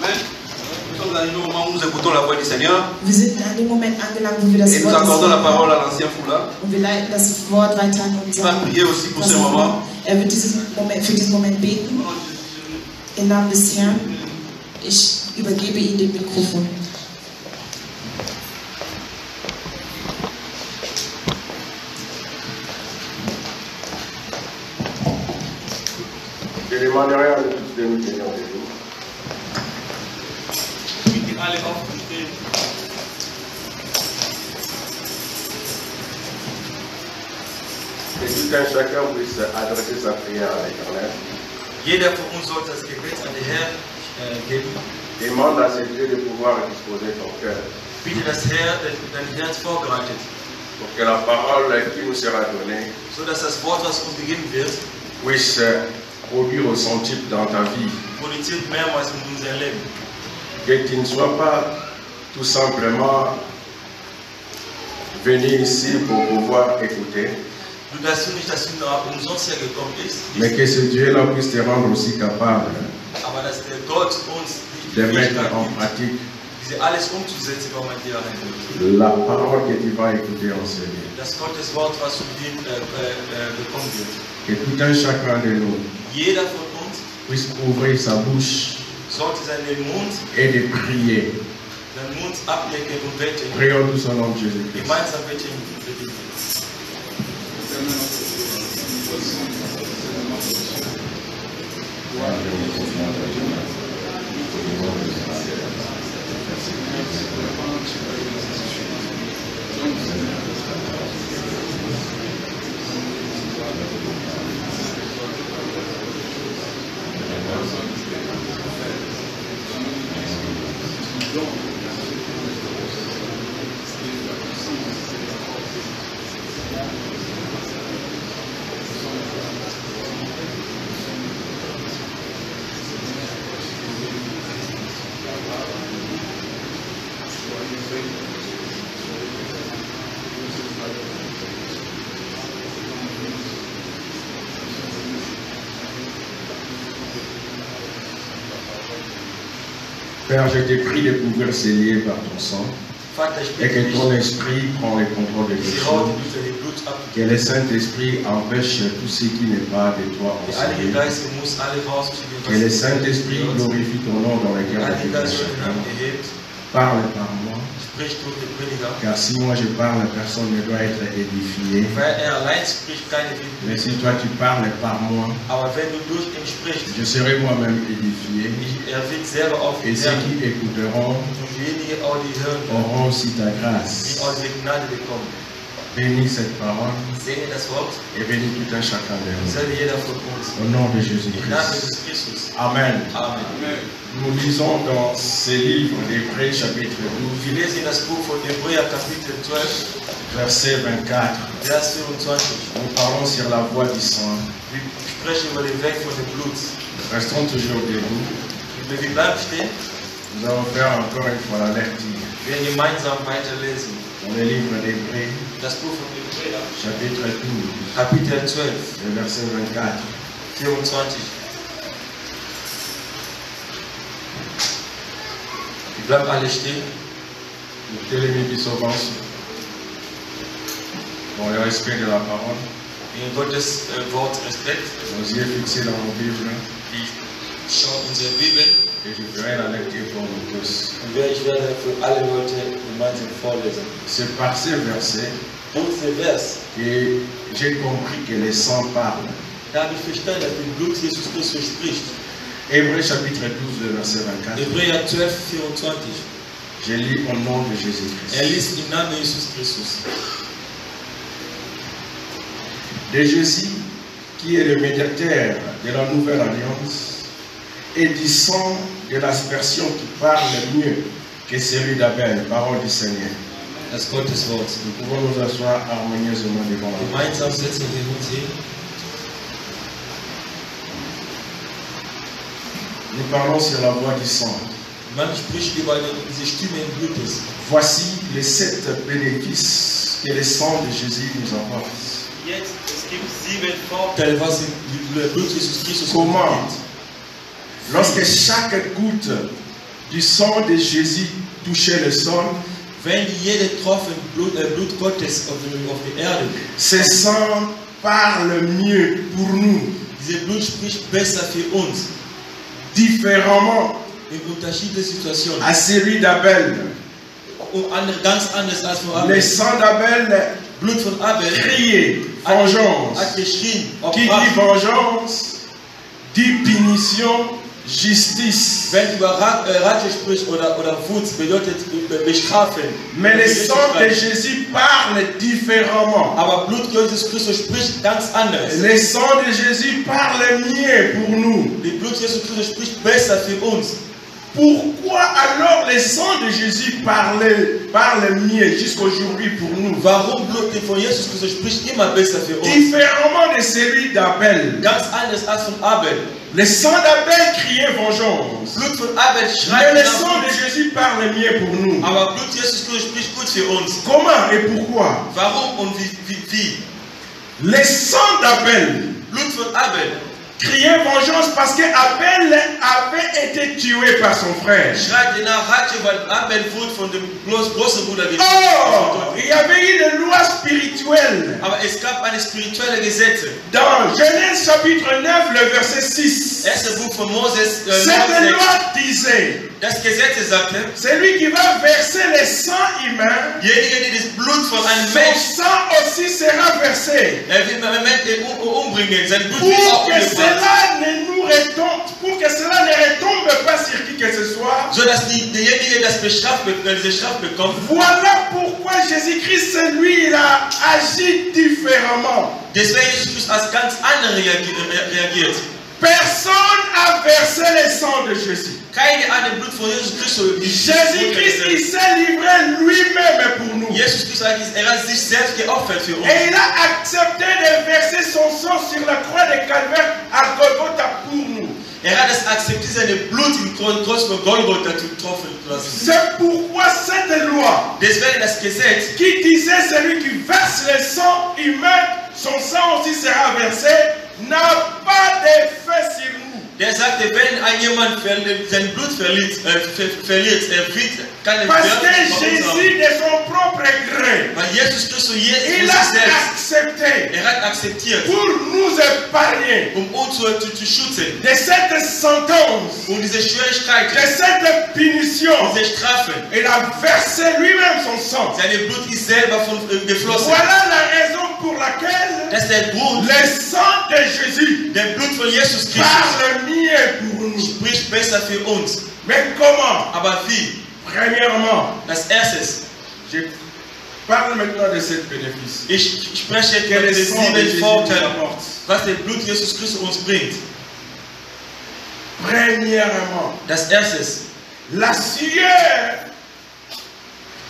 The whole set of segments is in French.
Amen. Nous sommes arrivés au moment où nous écoutons la voix du Seigneur. Wir sind an dem Moment angelangt, wo wir das Et nous Wort des accordons la Herrn parole à l'ancien Foula. und wir leiten das Wort weiter an Il va prier aussi pour ce moment. Er wird für diesen Moment beten. Im Namen des Herrn. Ich übergebe ihm den Mikrofon. Je demanderai à tous de nous tenir debout. Que tout un chacun puisse adresser sa prière à l'Éternel. Jeder von uns sollte das Gebet an den Herrn geben. Demande à ce Dieu de pouvoir disposer ton cœur. Bitte das dein Herz vorbereitet, Pour que la parole qui nous sera donnée so dass das Wort, was uns gegeben wird, puisse produire son type dans ta vie. produziert mehrmals in unserem Leben. Que tu ne sois pas tout simplement venu ici pour pouvoir écouter, Dass du nicht, dass du umsonst hergekommen bist, mais que ce Dieu-là puisse te rendre aussi capable aber dass der Gott uns die de mettre Fähigkeit en gibt, pratique alles umzusetzen, was man dir anbietet. la parole que tu vas écouter enseigner. Das Gottes Wort, was du bekommen wird. Que tout un chacun de nous Jeder von uns puisse ouvrir sa bouche sollte seinen Mund, et de prier. den Mund ablecken und beten. Prions tous au nom de Jésus-Christ. Gemeinsam beten. Père, je te prie de pouvoir sceller par ton sang Vater, ich et bitte que dich, ton esprit prend le contrôle de die tout Haut choses. durch dein Blut ab. Que le Saint-Esprit empêche tout ce qui n'est pas de toi Der en Heilige salut. Geist muss alle rausschieben, Que le Saint-Esprit glorifie ton nom dans le der cœur de Heilige tout un Geist wird chacun. erhebt. Parle par moi, Sprich durch den Prediger. car si moi je parle, personne ne doit être édifié. Weil allein spricht, keine Mais Bibel. si toi tu parles par moi, Aber wenn du durch ihn sprichst, je serai moi-même édifié. wird selber Et ceux aufgelernt. qui écouteront Und diejenigen, auch die hören, auront aussi ta die grâce. auch die Gnade bekommen. Bénis cette parole Segne das Wort, et bénis tout un chacun de nous. segne jeder von uns. Au nom de Im Namen Jésus-Christ. Jesus Christus. Amen. Amen. Nous lisons dans ce livre d'Hébreux chapitre 12, Wir lesen das Buch von Hebräer Kapitel 12, verset 24. Vers 24. Nous parlons sur la voie du sang. Wir sprechen über den Weg von dem Blut. Restons toujours debout. Wir bleiben stehen, Nous allons faire encore une fois la lecture wir werden gemeinsam weiterlesen. dans le livre d'Hébreux, Das Buch von Hebräer, chapitre 12, Kapitel 12, le verset 24. 24. Wir bleiben alle stehen. Nous télémis qui s'avancent dans le respect de la parole, In Gottes Wort Respekt. nos yeux fixés dans nos Bibles, Ich schaue unsere Bibel et je ferai la lecture pour nous tous. und ich werde für alle Leute gemeinsam vorlesen. C'est par ces versets Und der Vers, que j'ai compris que le sang parle. da habe ich verstanden, dass das Blut Jesus Christus spricht. Hébreux chapitre 12, le verset 24. Hebräer 12, 24. Je lis au nom de Jésus-Christ. Liest im Namen Jesus Christus. De Jésus, qui est le médiateur de la nouvelle alliance, et du sang de l'aspersion qui parle mieux que celui d'Abel, parole du Seigneur. Das Gottes Wort. Nous pouvons nous asseoir harmonieusement devant la parole. Gemeinsam setzen wir uns hin. Nous parlons sur la voie du sang. Man spricht über diese Stimme im Blutes. Voici les 7 bénéfices que le sang de Jésus nous apporte. Jetzt, es gibt 7 Vorteile, was der Blut Jesus Christus Comment? gibt. Lorsque chaque goutte du sang de Jésus touchait le sol, wenn jede Tropfen Blut Gottes auf die Erde, ce sang parle mieux pour nous, diese Blut spricht besser für uns, différemment in unterschiedlichen Situationen. à celui d'Abel. Und ganz anders als von Le Abel. sang d'Abel Blut von Abel criait hat vengeance. geschrien, auf Qui dit vengeance, dit punition, justice. Wenn über Rache spricht oder Wut, bedeutet bestrafen. Mais le sang de Jésus parle différemment. Aber Blut Jesus Christus spricht ganz anders. Le sang de Jésus parle mieux pour nous. Die Blut Jesus Christus spricht besser für uns. Pourquoi alors le sang de Jésus parle mieux jusqu'aujourd'hui pour nous? Warum Blut von Jesus Christus spricht immer besser für uns? Différemment de celui d'Abel. Ganz anders als von Abel. Le sang d'Abel criait vengeance. Blut von Abel Mais schreit le nach sang de Blut. Jésus parle mieux pour nous. Aber Blut Jesus Christus spricht gut für uns. Comment et pourquoi? Warum und wie? Le sang d'Abel Blut von Abel criait vengeance parce qu'Abel avait été tué par son frère. schreit nach Rache, weil Abel wurde von dem großen Bruder getötet. Or, il y avait eu une loi spirituelle. Aber es gab eine spirituelle Gesetze. Dans Genèse chapitre 9, le verset 6. Erste Buch von Moses, Cette loi disait, das Gesetz sagte, celui qui va verser le sang humain, derjenige, der das Blut von einem son Menschen, sang aussi sera versé. will einen Menschen umbringen, sein Blut wird Pour auch que umgebracht. cela ne retombe pas sur qui que ce soit. So dass derjenige das diese Strafe bekommt. Voilà pourquoi Jésus-Christ, lui, il a agi différemment. Deswegen Jesus Christus als ganz anders reagiert. Personne n'a versé le sang de Jésus. Keine andere Blut von Jesus Christus. Jésus-Christ, il s'est livré lui-même pour nous. Jesus Christus hat sich selbst geopfert für uns. Et il a accepté de verser son sang sur la croix de Calvaire à Golgotha pour nous. Hat es akzeptiert, seine Blut im Kreuz von Golgotha zu tropfen zu lassen. C'est pourquoi cette loi Deswegen das Gesetz, qui disait celui qui verse le sang humain, son sang aussi sera versé, n'a pas d'effet sur nous. der sagte, wenn jemand sein Blut verliert, kann er Parce que werden. Jésus, de son propre gré, Weil Jesus Christus il sich a selbst, accepté hat akzeptiert, pour nous épargner uns zu schützen, de cette sentence, diese Schwierigkeit, de cette punition. diese Strafe. Il a versé lui-même son sang. Seine Blut ist selber geflossen. Voilà la raison pour laquelle Das ist der Grund, le sang de Jésus der Blut von Jesus Christus parle mieux pour nous. spricht besser für uns. Mais comment? Aber wie? Premièrement, Das Erste, je parle maintenant de ce bénéfice. ich spreche Que von le den sang de 7 Jésus nous Vorteilen, apporte. was der Blut Jesus Christus uns bringt. Premièrement, Das Erste, la sueur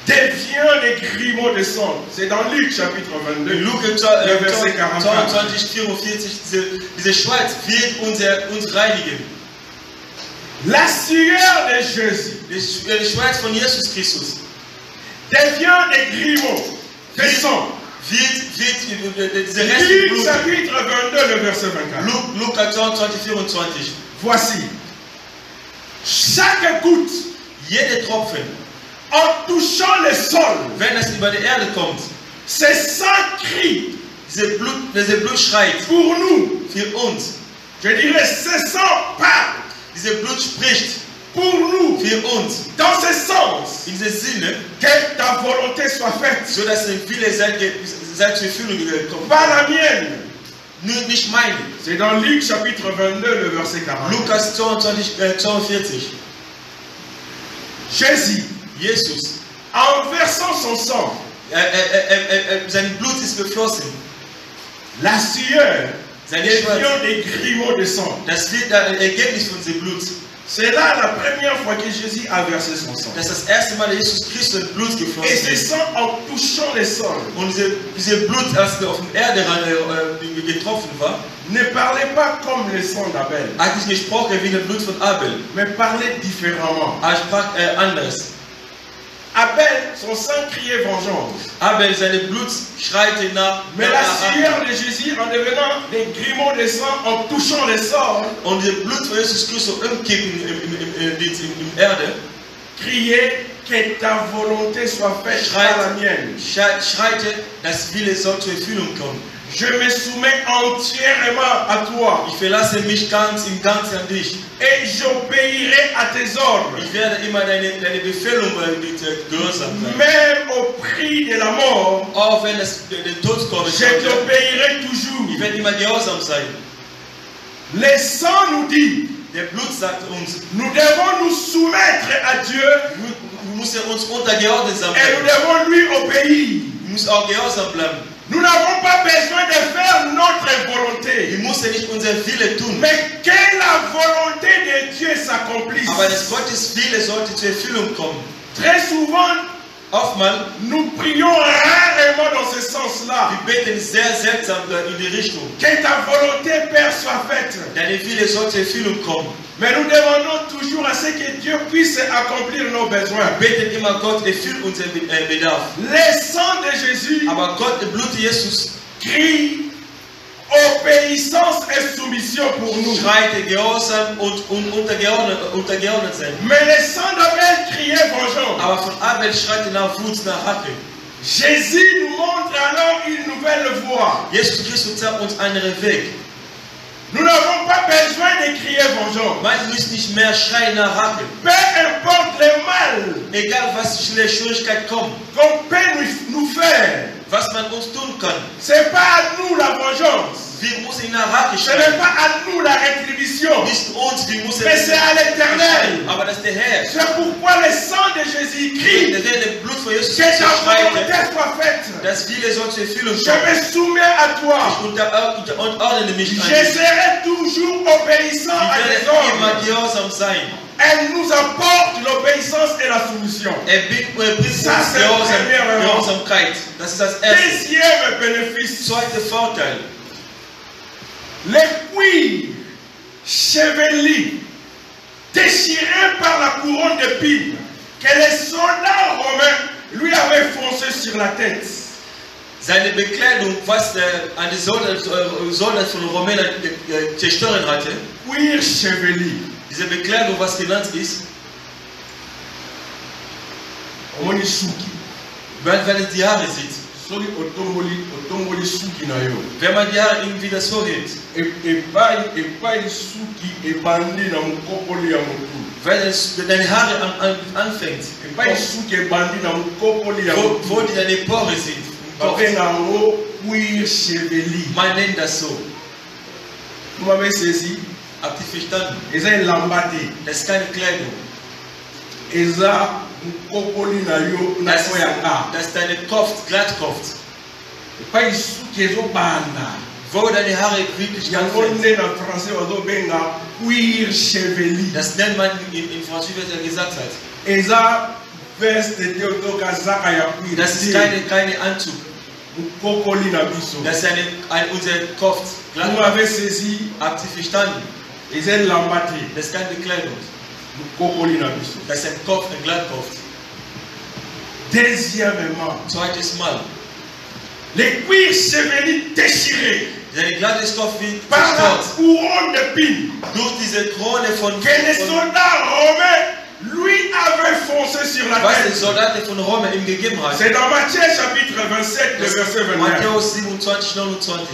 devient des grumeaux de sang. C'est dans Luc chapitre 22. in Luke Le verset 44. 22, 44, diese Schweiz wird uns reinigen. La sueur de Jésus Die Schweiz von Jesus Christus devient des grumeaux de sang. wird diese Reste Luc Blut. chapitre 22, le verset 24. Lukas 22, 24. Voici, chaque goutte, Jede Tropfen, en touchant le sol, wenn es über die Erde kommt, ce sang crie diese Blut schreit pour nous. für uns. Je dirais, ce sang parle Diese Blut spricht pour nous. für uns. Dans ce sens, In diesem Sinne, que ta volonté soit faite, so dass der Wille seid zur Erfüllung kommt. pas la mienne. Nur nicht meine. C'est dans Luc chapitre 22, le verset 40. Lukas 22, 42. Jésus, Jesus, en versant son sang, sein Blut ist geflossen. la sueur Seine Schweiz, devient des grumeaux de sang. das wird ein Ergebnis von diesem Blut. C'est là la première fois que Jésus a versé son sang. Das ist das erste Mal, dass Jesus Christus Blut Et geflossen ce ist. sang, en touchant le sol, Und diese Blut, als er auf der Erde getroffen war, ne parlait pas comme le sang d'Abel, hat nicht gesprochen wie das Blut von Abel. mais parlait différemment. Er sprach anders. Abel, son sang criait vengeance. Abel, seine Blut schreit nach. Mais la sueur de Jésus, en devenant des grumeaux de sang, en touchant les sorts, Und der Blut von Jesus Christus umkippen im Erde, criait que ta volonté soit faite par la mienne. schreite, das Wille soll zur Erfüllung kommen. Je me soumets entièrement à toi Ich verlasse mich ganz im Ganzen an dich. et j'obéirai à tes ordres, Ich werde immer deine Befehlung gehorsam sein. même au prix de la mort. Auch wenn es den Tod kommt, Je t'obéirai toujours. ich werde immer gehorsam sein. Le sang nous dit, Der Blut sagt uns, nous devons nous soumettre à Dieu wir müssen uns untergeordnet sein. et nous devons lui obéir. Wir müssen auch gehorsam bleiben. Nous n'avons pas besoin de faire notre volonté, Wir müssen nicht unser Wille tun. mais que la volonté de Dieu s'accomplisse. Aber des Gottes Wille sollte zur Erfüllung kommen. Très souvent, Oftmals, nous prions rarement dans ce sens-là. wir beten sehr seltsam in die Richtung. Que ta volonté, Père, soit faite. Deine Wille soll zur Erfüllung kommen. Mais nous demandons toujours à ce que Dieu puisse accomplir nos besoins. Wir beten immer, Gott erfüllt unseren Bedarf. Le sang de Jésus Aber Gott, der Blut Jesus, crie obéissance et soumission pour nous. schreit Gehorsam und untergeordnet sein. Mais le sang d'Abel criait vengeance. Aber von Abel schreit nach Wut, nach Hacke. Jésus nous montre alors une nouvelle voie. Jesus Christus zeigt uns einen Weg. Nous n'avons pas besoin de crier vengeance. Man muss nicht mehr schreien nach Hacke. Peu importe le mal Egal was für Schwierigkeit kommt, qu'on peut nous faire, was man uns tun kann. ce n'est pas à nous la vengeance. Wir müssen nach Hacke Ce n'est schreien. pas à nous la rétribution. Nicht uns, wir müssen Mais c'est à l'Éternel. Aber das ist der Herr. C'est pourquoi le sang de Jésus crie Der Blut von Jesus que ta volonté schreit, soit faite. das Wille soll zur Erfüllung Je kommen. me soumets à toi. Ich unterordne mich an Je dich. serai toujours obéissant à Ich tes werde immer ordres. gehorsam sein. Elle nous apporte l'obéissance et la soumission. Bringt uns Ça, c'est le premier élément. Gehorsamkeit. Das ist das erste. Deuxième bénéfice, Zweiter Vorteil. les cuirs chevelus déchirés par la couronne d'épines que les soldats romains lui avaient foncé sur la tête. Seine Bekleidung, was an die Soldaten von Rumänen zerstören hatte, Cuir chevelu. diese Bekleidung, was genannt ist, Omoni suki. wenn es die Haare sieht. Soli otomboli suki na yo. Wenn man die Haare irgendwie das so hält, Epai suki ebandi na mukopoli ya mutu. wenn deine Haare anfängt, Epai suki ebandi na mukopoli ya mutu. wo die deine Pore sind, Babenga ngo cuir chevelu. man nennt das so. Vous m'avez saisi? Habt ihr verstanden? Eza elambati. Das ist keine Kleidung. Eza mukopoli na yo na Das koyanga. ist deine Glattkopf. Epai suki ezobanda. Wo deine Haare wirklich Yango anfängt. nde na français bazobenga cuir chevelu. Das nennt man in Französisch, was er gesagt hat. Eza veste de otokazaka ya cuir. Das ist keine Anzug. Mukopoli na biso. Das ist unser Kopf. Vous m'avez saisi? Habt ihr verstanden? Eza elambati. Das ist keine Kleidung. Mukopoli na biso. Das ist ein Kopf, ein Glattkopf. Deuxièmement, Zweites Mal. les cuirs chevelus déchirés Seine glattes Kopf wird par la zerstört. couronne d'épines Durch diese Krone von que les soldats romains lui avaient foncé sur la was die tête. Soldaten von Rom ihm gegeben hat. C'est dans Matthieu chapitre 27, le verset 21. Matthäus 27, 29.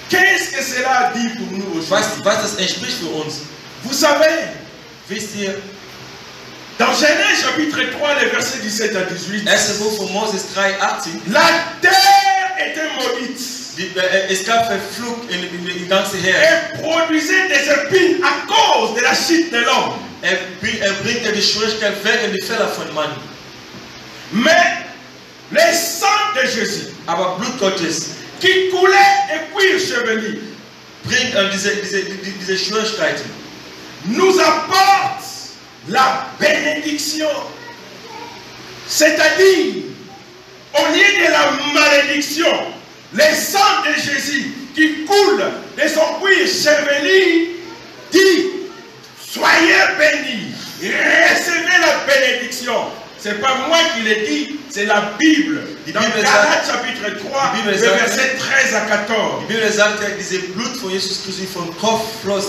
Qu'est-ce que cela dit pour nous aujourd'hui? Was das entspricht für uns? Vous savez, Wisst ihr, dans Genèse chapitre 3, les versets 17 à 18, 1. Buch von Moses 3, 18, la terre était maudite es gab Verflucht in ganze Herr. et produisait des épines à cause de la chute de l'homme. Bringt die Schwierigkeit wegen der Fehler von Mann. Mais le sang de Jésus Aber Blut Gottes qui coulait et cuir chevelu bringt diese Schwierigkeiten. nous apporte la bénédiction. C'est-à-dire, au lieu de la malédiction, le sang de Jésus qui coule de son cuir chevelu dit, soyez bénis, recevez la bénédiction. c'est pas moi qui l'ai dit, c'est la Bible. Die Dans Bibel Galates chapitre 3, die Bibel le sagt- verset 13 à 14. Die Bibel sagt ja, diese Blut von Jesus Christus vom Kopf floss,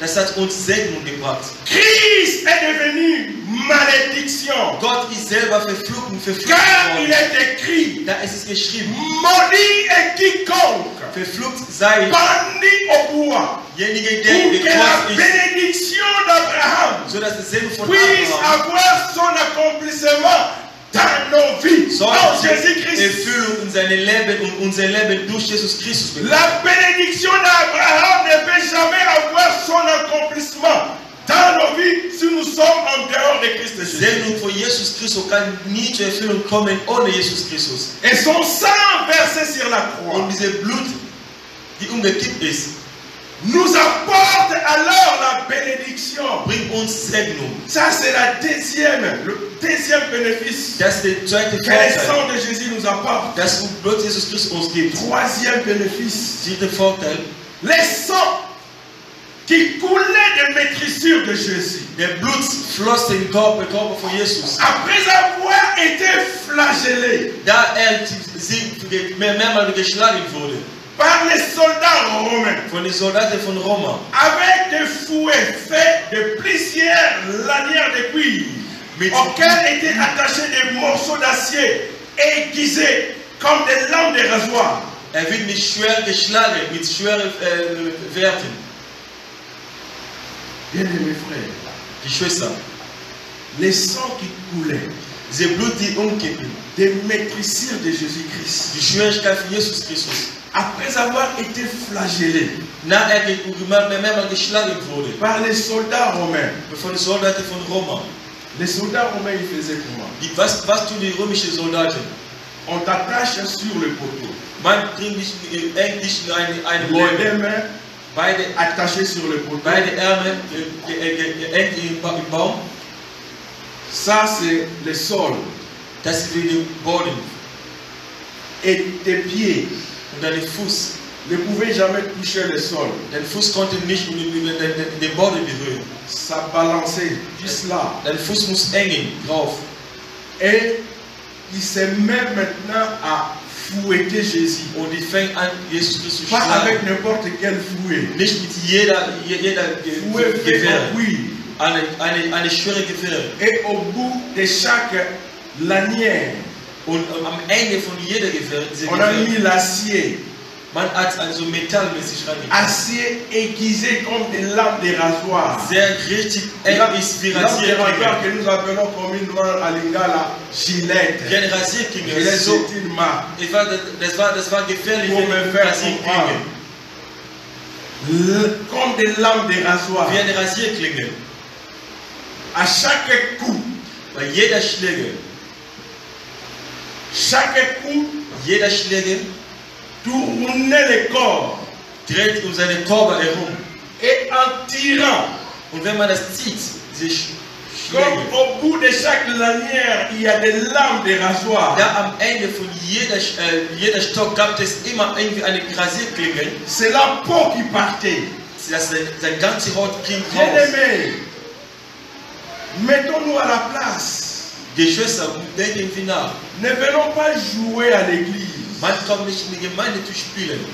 das hat uns Segen gebracht. Christ est devenu malédiction. Gott ist selber verflucht Car il worden. est écrit, Da ist es geschrieben, maudit est quiconque verflucht sei bandit au bois, derjenige, pour der que la gekreuzigt ist, bénédiction d'Abraham so dass der Segen von puisse Abraham avoir son accomplissement dans nos vies. soll Oh die Jésus-Christ. Erfüllung in seinem Leben und unser Leben durch Jesus Christus bekommen. La bénédiction d'Abraham ne peut jamais avoir son accomplissement dans nos vies si nous sommes en dehors de Christ Die Jésus. Segnung von Jesus Christus kann nie zur Erfüllung kommen ohne Jesus Christus. Et son sang versé sur la croix Und diese Blut, die umgekippt ist, nous apporte alors la bénédiction. bringt uns Segnung. Ça, c'est le deuxième bénéfice Das ist der zweite que le Vorteil, sang de Jésus nous apporte. das Blut Jesus Christus uns gibt. Troisième bénéfice, Dritter Vorteil, le sang qui coulait des maîtrissures de Jésus. der Blut floss den Körper von Jesus. Après avoir été flagellé Da mehrmals geschlagen wurde par les soldats romains, von den Soldaten von Roma. avec des fouets faits de plusieurs lanières de cuir, Mit- auxquels étaient attachés des morceaux d'acier aiguisés comme des lames de rasoir. Wird mit schwer geschlagen, mit schweren Werten. Bien-aimés frères, Die Schwester, les sangs qui coulaient diese Blut, die umkippen, des maîtrissures de Jésus-Christ, die Schwierigkeit von Jesus Christus. après avoir été flagellés Na mehrmals geschlagen wurde par les soldats romains, von den Soldaten von Roma. les soldats romains ils faisaient comment? Was tun die römischen Soldaten? On t'attache sur le poteau, Man bringt dich eng dich in eine les Bäume. deux mains Beide attachées sur le poteau. Ärmel eng im Baum. Ça c'est le sol. Das ist wie der Boden. Et tes pieds Und dein Fuß. ne pouvaient jamais toucher le sol. Dein Fuß konnte nicht den Boden berühren. Ça balançait juste là. Dein Fuß muss eng drauf. Et il se met maintenant à fouetter Jésus. Und die fängt an, Jesus Christus zu Pas avec schlagen. n'importe quel fouet. Nicht mit jeder Fouet fait Gewehr. en cuir. Eine schwere Gewehr. Et au bout de chaque lanière, Und am Ende von jeder Gewehr, on a mis l'acier. man hat also metallmäßig reingegangen. Acier aiguisé comme des lames de rasoir. Sehr richtig eng ist wie Lame de rasoir Rasierklinge. que nous appelons communément à Lingala Gillette. Wie eine Rasierklinge. Gillette So, c'est une marque. das war gefährlich Pour wie me eine faire Rasierklinge. Comme des lames de rasoir. Wie eine Rasierklinge. À chaque coup, Bei jeder Schläge, jeder Schläge tournait le corps. dreht um seinen Körper herum. Et en tirant, Und wenn man das zieht, diese comme Schläge, au bout de chaque lanière, il y a des lames de rasoir. da am Ende von jeder Stock gab es immer irgendwie eine Rasierklinge, C'est la peau qui partait. dass sein ganze Haut ging Bien raus. aimé, mettons-nous à la place. Geschwister, denken wir nach. Ne venons pas jouer à l'église. Man kommt nicht in die Gemeinde zu spielen.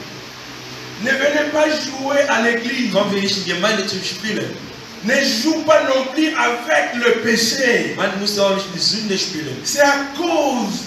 Ne venez pas jouer à l'église. Kommen wir nicht in die Gemeinde zu spielen. Ne joue pas non plus avec le péché. Man muss auch nicht die Sünde spielen. C'est à cause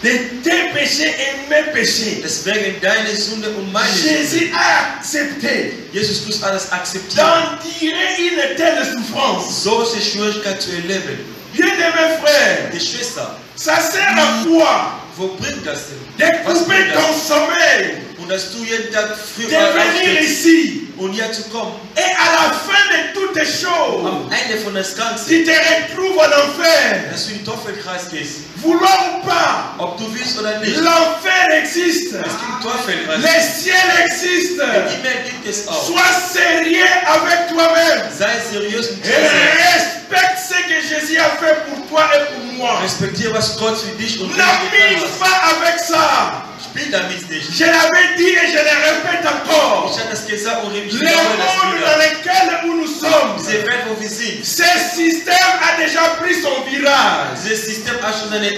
de tes péchés et mes péchés. Deswegen deine Sünde und meine Jésus Sünde. a accepté Jesus Christus alles akzeptiert. d'endurer une telle souffrance. Solche Schwierigkeit zu erleben. Bien-aimés frères, Geschwister, ça sert à quoi wo bringt das denn? de Was couper bringt ton das? sommeil, Und dass du jeden Tag früh de venir aufstehst ici und hier zu kommen. et à la fin de toutes choses, Am Ende von das Ganze, tu te retrouves en enfer. dass du in den Teufelkreis gehst. Vouloir ou pas, Ob du willst oder nicht. l'enfer existe. Es gibt Teufelkreis. Le ciel existe. Den Himmel gibt es auch. Sois sérieux avec toi-même. Sei seriös mit Et dir selbst. respecte ce que Jésus a fait pour toi et pour moi. Respektiere, was Gott für dich und für mich N'amuse getan hat. pas avec ça. Spiel damit nicht. Je l'avais dit et je le répète encore. Ich habe das gesagt und ich Le wiederhole das monde wieder. dans lequel où nous sommes, Diese Diese Welt, wo wir sind, Ce système a déjà pris son virage. dieses System hat schon seine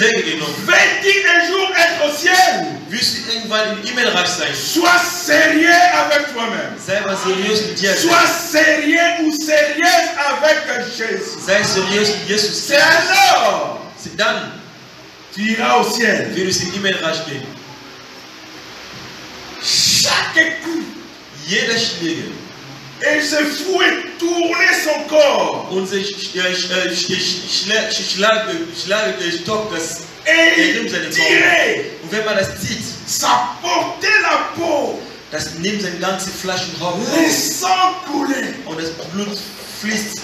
Wege genommen. Veux-tu un jour être au ciel? Wirst du irgendwann im Himmelreich sein? Sois sérieux avec toi-même. Sei mal seriös mit dir. Sois sérieux ou sérieuse avec Jésus. Sei seriös mit Jesus C'est Christus. alors Dann tu iras au ciel. wirst du im Himmelreich gehen. Chaque coup, Jeder Schläge, il se fouet tourner son corps. unser Stock, das Et nimmt seine tirer, Korb. Und wenn man das zieht, ça portait la peau. das nimmt sein ganzes Fleisch und Haut Le auf sang coulait. und das Blut fließt.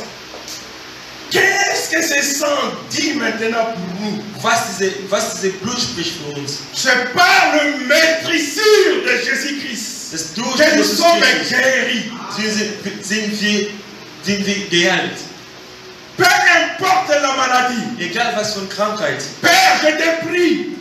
Qu'est-ce que ce sang dit maintenant pour nous? Was diese Blut spricht für uns. C'est par le maîtrisure de Jésus-Christ Das durch que nous Jesus sommes Christus guéris. sind wir geheilt. Peu importe la maladie. Egal was für eine Krankheit. Père, je te prie,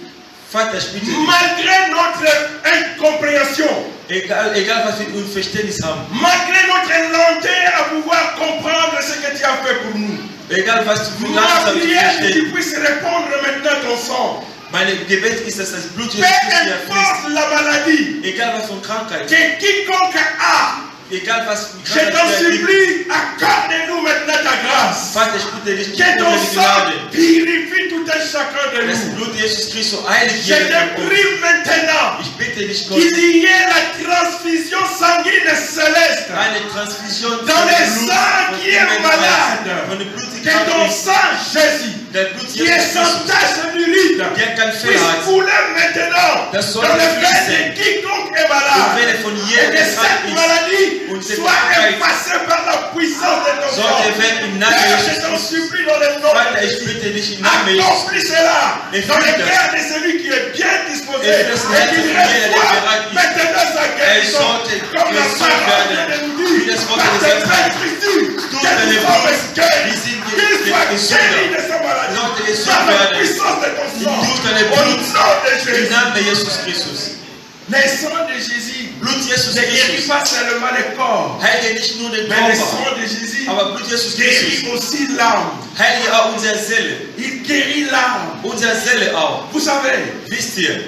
Vater, ich bitte dich. malgré notre incompréhension, Egal was wir Unverständnis haben. malgré notre lenteur à pouvoir comprendre ce que tu as fait pour nous, Egal was du für ma langsam prière que tu verstehst. puisses répondre maintenant ton sang. Meine Gebet ist, dass das Blut Peu Jesus Christus hier importe fließt. la maladie Egal was für eine Krankheit. que quiconque a, Egal was für je eine t'en Krankheit gibt. supplie, accorde-nous maintenant ta grâce. Vater, ich bitte dich, Que ton die sang Gnade. purifie tout un chacun de Das nous. Blut Jesus Christus heiligt Je jeden te von uns. prie maintenant Ich bitte dich, Gott, qu'il y ait la transfusion sanguine céleste. eine Transfusion Dans le Blut sang von qui est malade. von dem Blut, die Que krank ton ist. sang, Jésus, Der Blut qui est Jesus sans Christus, tache nullite, der kein Fehler puisse hat. couler maintenant Das soll dans le fließen. veine de quiconque est Und malade. wenn er von Et jedem que krank cette ist, maladie und diese soit Krankheit effacée par la puissance de ton sang. sollte werden im Namen Père, Jesus je t'en Christus. supplie dans le nom de Vater, ich Jésus. bitte dich im Namen Jesus. Accomplis cela Et dans le fais das. cœur de celui qui est bien disposé Et laisse et qui le Herzen von jeder, der reçoit bereit ist. maintenant sa guérison sollte comme la gesund parole werden. de nous Wie dit das Wort par des tes Herzens. maîtrises Durch que deine nous sommes Blut, guéris, wir sind qu'il soit gesund. guéri de sa maladie Sollte gesund par la werden. puissance de ton sang Durch deine au Blut. nom de Im Jésus. Namen Jesus Christus. Le sang de Jésus Blut Jesus ne guérit Christus. pas seulement le corps, Heilige nicht nur den mais le Körper, sang de Jésus aber Blut Jesus guérit Christus. aussi l'âme. Heilige auch unsere Seele. Il guérit l'âme. Unsere Seele auch. Vous savez, Wisst ihr,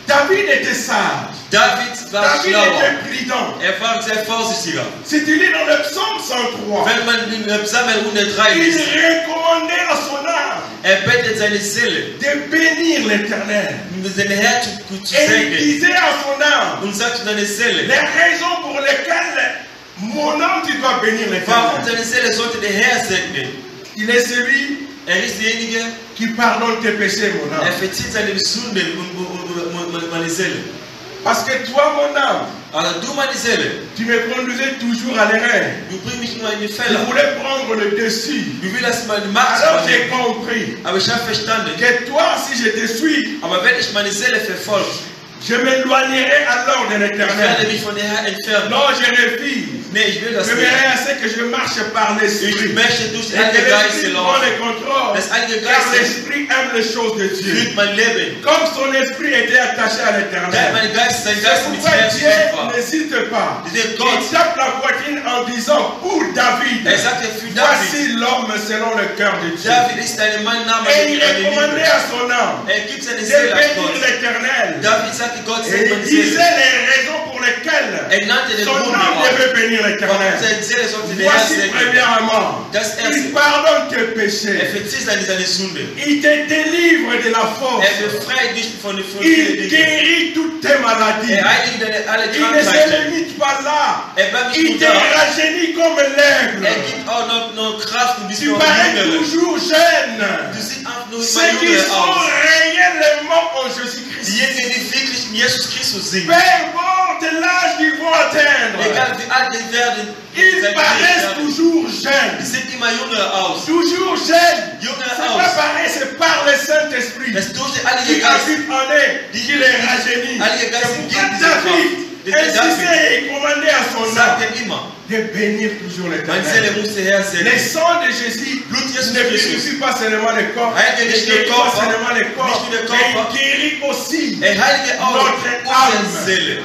David était sage. David war David schlauer. était prudent. Er war sehr vorsichtiger. Si tu lis dans le psaume 103, Wenn man in Psalm 103 il liest, recommandait à son âme er betet seine Seele, de bénir l'Éternel. sein Herz zu Et il segnen. disait à son âme, Und sagt zu deiner Seele, les raisons pour lesquelles mon âme, tu dois bénir warum l'Éternel. deine Seele sollte der Herr segnen? Il est celui Er ist derjenige, qui pardonne tes péchés, mon er âme. verzieht seine Sünden und meine Seele. Parce que toi, mon âme, Also du, meine Seele, tu me conduisais toujours à l'erreur. du bringst mich nur in die Tu Fälle. voulais prendre le dessus. Du willst, dass meine Macht Alors j'ai übernimmt. compris Aber ich habe verstanden, que toi, si je te suis, aber wenn ich meine Seele verfolge, je m'éloignerai alors de ich werde l'Éternel. mich von der Herr entfernen. Non, je refuse. Nee, ich will das Je nicht. verrai à ce que je marche par Ich l'Esprit. möchte durch Et den que Heiligen Geist l'Esprit prend laufen. le contrôle. Das Heilige Car Geist l'Esprit aime les choses de Dieu. führt mein Leben. Comme son esprit était attaché à Da l'Éternel. mein Geist, sein C'est Geist mit pourquoi mir Dieu war. n'hésite pas. Dieser Il Gott, tape la poitrine en disant pour David. er sagte für David, Voici l'homme selon le cœur de Dieu. David ist ein Mann namens Et il recommandait à son âme Er gibt seine de Seele als bénir Gott. l'Éternel. David sagte, Gott Et sei il meine disait Seele. les raisons pour lesquelles Er nannte den son Grund âme darauf. devait bénir Warum l'Éternel. seine Seele sollte der Herr Voici segnen. premièrement, Das il erste, pardonne tes er péchés. verzieht seine Sünde. Il te délivre de la force. Er befreit dich von den Il Dingen. guérit toutes tes maladies. Er heiligt deine alle Il ne se Krankheiten. limite pas là. Er bleibt Il nicht te nur da. rajeunit comme l'aigle. Er gibt auch noch Kraft und bist Tu noch parais jünger. toujours jeune. Du siehst einfach nur Ceux immer qui jünger sont aus. réellement en Jésus-Christ. Diejenigen, die wirklich in Jesus Christus sind. Peu importe l'âge qu'ils vont atteindre. Egal wie alt sie werden, Ils paraissent toujours die jeunes. sehen immer jünger aus. Toujours jeunes. Jünger C'est pas aus. pareil, c'est par le Saint-Esprit Das durch den Heiligen qui Geist. habite en eux, qui les rajeunit. Heiliger Geist C'est pourquoi gibt diese Kraft. David insistait et commandait à son Sagt âme er immer. de bénir toujours Meine Seele l'Éternel. muss der Herr Le segnen. sang de Jésus Blut Jesus ne Christus. purifie pas seulement le corps, Heilige ne nicht guérit nur pas Körper, seulement le corps, nicht nur der mais Körper. il guérit aussi Er heilige auch notre unsere âme. Seele.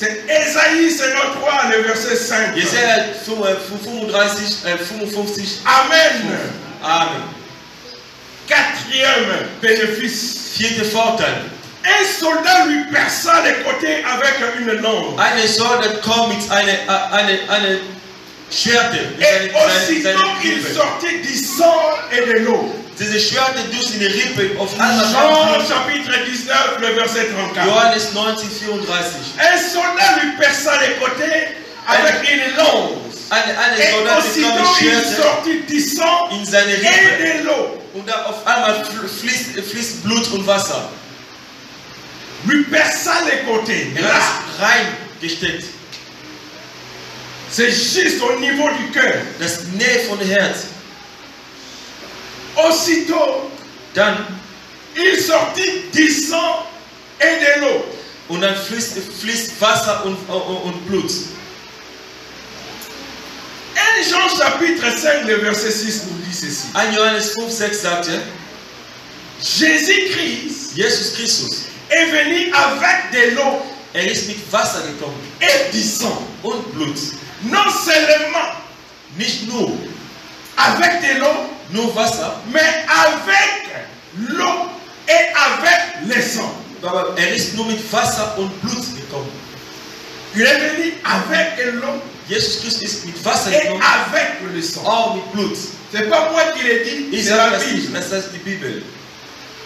C'est Ésaïe 53, le verset 5. Jesaja 55. Amen. Amen. Quatrième bénéfice. Vierte Vorteil. Un soldat lui perça les côtés avec une langue. Eine Soldat kommt mit eine Schwerte. Et aussitôt il sortit du sang et de l'eau. Diese Schwerte durch seine Rippe auf einmal. Jean chapitre 19, le verset 34. Johannes 19:34. Un soldat lui perça les côtés avec une lance. Eine Et Soldat aussitôt bekam eine il Schwerte sortit du sang in seine et Rippe. de l'eau. Und da auf einmal fließt Blut und Wasser. Lui perça les côtés. Er Là, hat es reingesteckt. c'est juste au niveau du cœur. Das Nähe von Herz. Aussitôt, Dann, il sortit du sang et de l'eau. und dann fließt Wasser und Blut. 1 Jean chapitre 5, le verset 6 nous dit ceci. 1 Johannes 5,6 sagt er, Jésus-Christ Jesus Christus, est venu avec de l'eau ist mit Wasser gekommen et du sang. und Blut. Non seulement Nicht nur avec de l'eau, Wasser, mais avec l'eau et avec le sang. aber ist nur mit Wasser und Blut gekommen. Il est venu avec de l'eau Jesus Christus ist mit Wasser et gekommen, avec le sang. auch mit Blut. C'est pas moi qui l'ai dit, Ich c'est la sage das nicht, Bible. das ist die Bibel.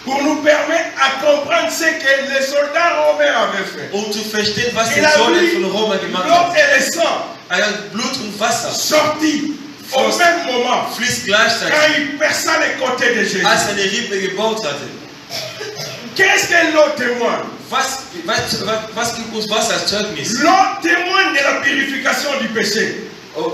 Pour nous permettre à comprendre ce que les soldats romains avaient fait. Um zu verstehen, was die Il a Soldaten vu von Roma gemacht l'eau haben. et le sang Er hat Blut und Wasser sortis au même moment fließt quand gleichzeitig, il perça les côtés de Jésus. als er eine Rippe gebaut hatte. Qu'est-ce que l'eau témoigne? Was gibt uns Wasser als Zeugnis? L'eau témoigne de la purification du péché.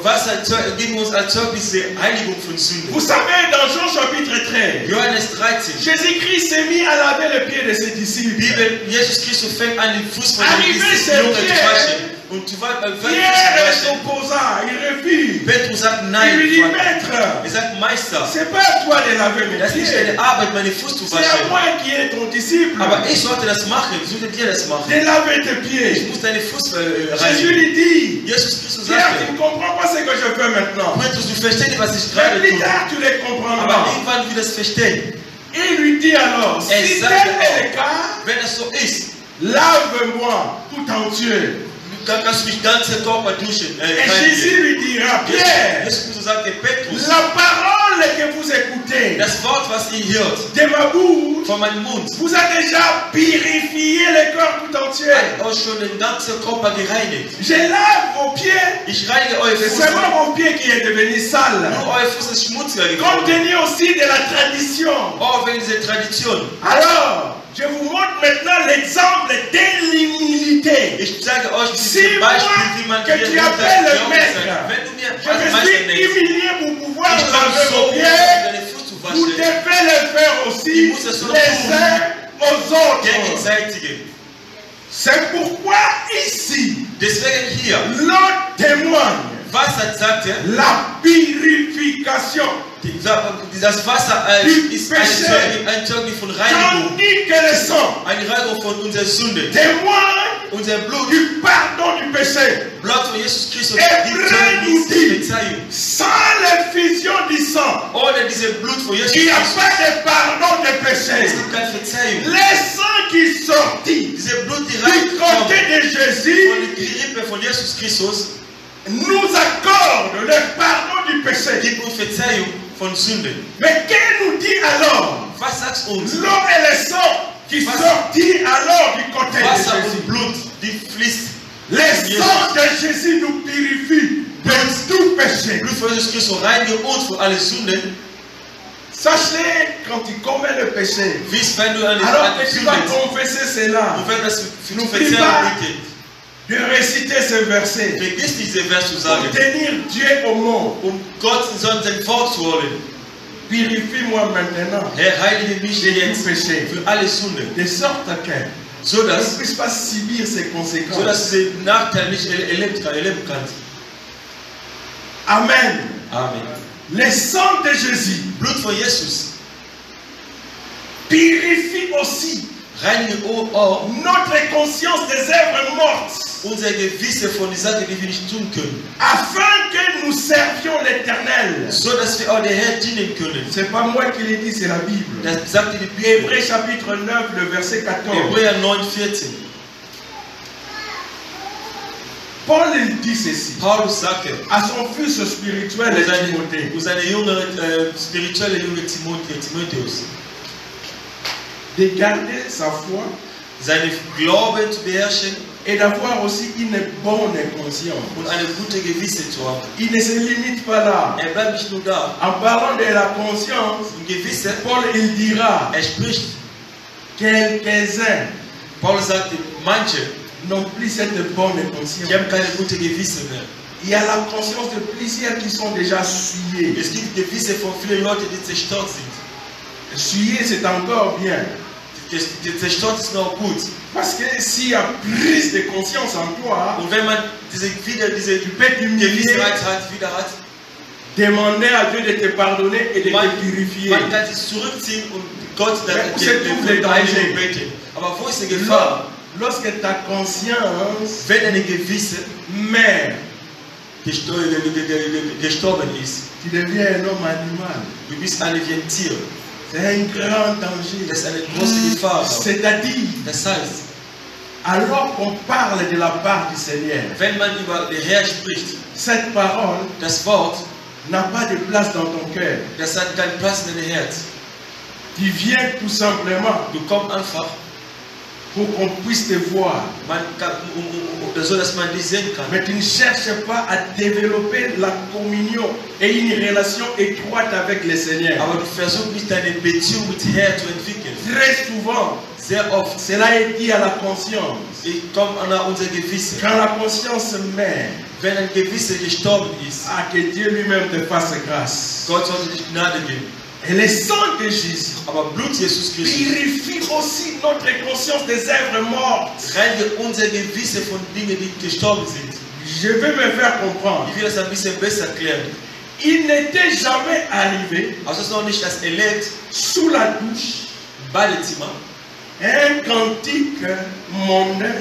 Wasser gibt uns als Zeugnis die Heiligung von Sünden. Vous savez, dans Jean chapitre 13, Johannes 13. Jésus-Christ s'est mis à laver les pieds de ses disciples. Bibel, Jesus Christus fängt an, den Fuß von Arrivé den chez Jungen zu Pierre, waschen. Und du warst beim Pierre Fuß s'opposa, il refuse. Petrus sagt Il nein. lui dit, Vater. maître, Er sagt Meister, c'est pas à toi de laver mes das ist nicht pieds. deine Arbeit, meine Fuß zu C'est à waschen. moi qui est ton disciple Aber ich sollte das machen. Ich sollte dir das machen. de laver tes Ich pieds. muss deine Fuß Jésus reinigen. lui dit, Jesus Christus Pierre, sagte, tu ne comprends pas ce que je fais maintenant. Petrus, du verstehst nicht, was ich Mais gerade plus tue. tard, tu les Aber comprendras. irgendwann wird es verstehen. Il lui dit alors, si Et tel ça, est le cas, wenn es so ist, lave-moi tout entier. kannst du mich ganze Körper duschen. Et Jésus lui dira, Pierre, Jesus Christus sagte, Petrus, la parole que vous écoutez das Wort, was ihr hört, de ma bouche von meinem Mund, vous a déjà purifié le corps tout entier. hat euch schon den ganzen Körper gereinigt. Je lave vos pieds. Ich reinige euer C'est Fuß. seulement mon pied qui est devenu sale. Nur euer Fuß ist schmutziger Compte geworden. tenu aussi de la tradition. Oh, wegen dieser Tradition. Alors, je vous montre maintenant l'exemple de l'humilité. Ich zeige euch Si dieses moi, Beispiel, wie man que tu geredet hat. appelles le Ja, maître, wenn du mir Je als me Meister suis nennst, humilié pour pouvoir ich komme laver so, vos um pieds. deine Fuß zu Vous waschen. devez le faire aussi Il muss es so les uns aux autres. Gegenseitige. C'est pourquoi ici, Deswegen hier, l'eau témoigne Wasser sagt er, la purification, das Wasser Du ist Péché. ein Zeugnis von Reinigung. tandis que le sang Eine Reinigung von unserer Sünde. témoigne Unser Blut, du pardon du péché. Blut von Jesus Christus, die Hébreux Zeugnis nous dit, der Verzeihung. sans l'effusion du sang, Ohne dieses Blut von Jesus il n'y a Christus, pas de pardon de es péché. gibt keine Verzeihung. Le sang qui sortit Dieses Blut, die du reinkommt côté de von Jésus der Rippe von Jesus Christus, nous accorde le pardon du péché. gibt uns Verzeihung von Sünde. Mais qu'elle nous dit alors? Was sagt uns? L'eau et le sang qui Was- sortit alors du côté de Wasser Jésus. und Blut, die fließt. Le sang de Jésus nous purifie de tout péché. Blut von Jesus Christus reinigt uns von aller Sünde. Sache-le, quand tu commets le péché, Wisst, wenn du eine alors que tu Sünde vas bist, confesser cela, und wenn das für die N'oublie Verzeihung pas. bittet, de réciter ce verset, vergiss diese Vers zu pour sagen, tenir Dieu au mot. Gott in seinem Wort zu holen. Purifie-moi maintenant Herr, heilige mich de tout jetzt péché, für alle Sünde, de sorte que so je ne dass puisse pas subir ses conséquences. diese Nachteile nicht erleben kannst. Amen. Amen. Le sang de Jésus Blut von Jesus purifie aussi Reinige auch notre conscience des œuvres mortes, unser Gewisse von den Sachen, die wir nicht tun können. afin que nous servions l'Éternel. So dass wir auch der Herr dienen können. C'est pas moi qui l'ai dit, c'est la Bible. Das sagt die Bibel. Hébreux chapitre 9, le verset 14. Hebräer 9,14. Paul il dit ceci Paulus sagte, à son fils spirituel Timothée. wo seine junge, spirituelle junge Timotheus, De garder sa foi seine Glauben zu beherrschen et d'avoir aussi une bonne conscience. und eine gute Gewisse zu haben. Il ne se limite pas là. Bleibt nicht nur da. En parlant de la conscience, Im Gewisse, Paul il dira spricht, quelques-uns Paulus sagte, manche, n'ont plus cette bonne die conscience. haben keine gute Gewisse mehr. Il y a la conscience de plusieurs qui sont déjà souillés. Es gibt Gewisse von vielen Leuten, die zerstört sind. Souillés, c'est encore bien. Die zerstört ist noch gut. Parce que s'il y a prise de conscience en toi, Und wenn man diese Gewissheit hat, demander à Dieu de te pardonner et de man, te purifier. man kann sich zurückziehen und Gott c'est tout le danger. beten. Aber wo ist die Gefahr? Lorsque ta conscience Wenn eine Gewisse meurt, gestorben ist, tu deviens un homme animal. du bist eine wie ein Tier. C'est un grand danger. Das ist eine große Gefahr. C'est-à-dire, Das heißt, alors qu'on parle de la part du Seigneur, wenn man über den Herrn spricht, cette parole das Wort, n'a pas de place dans ton cœur. das hat keinen Platz in deinem Herz. Tu viens tout simplement Du kommst einfach, pour qu'on puisse te voir. man kann, so dass man dich sehen kann. Mais tu ne cherches pas à développer la communion et une relation étroite avec le Seigneur. Aber du versuchst nicht deine Beziehung mit Herrn zu entwickeln. Très souvent, Sehr oft, cela est dit à la conscience. ich komme an unser Gewisse. Quand la conscience meurt, Wenn ein Gewisse gestorben ist, que Dieu lui-même te fasse grâce. Gott sollte dich Gnade geben. Et le sang de Jésus Aber Blut Jesus Christus purifie aussi notre conscience des œuvres mortes. reinigt unser Gewisse von Dingen, die gestorben sind. Je vais me faire comprendre. Ich will das ein bisschen besser erklären. Il n'était jamais arrivé Also es ist noch nicht das erlebt, sous la douche Badezimmer, un cantique mondain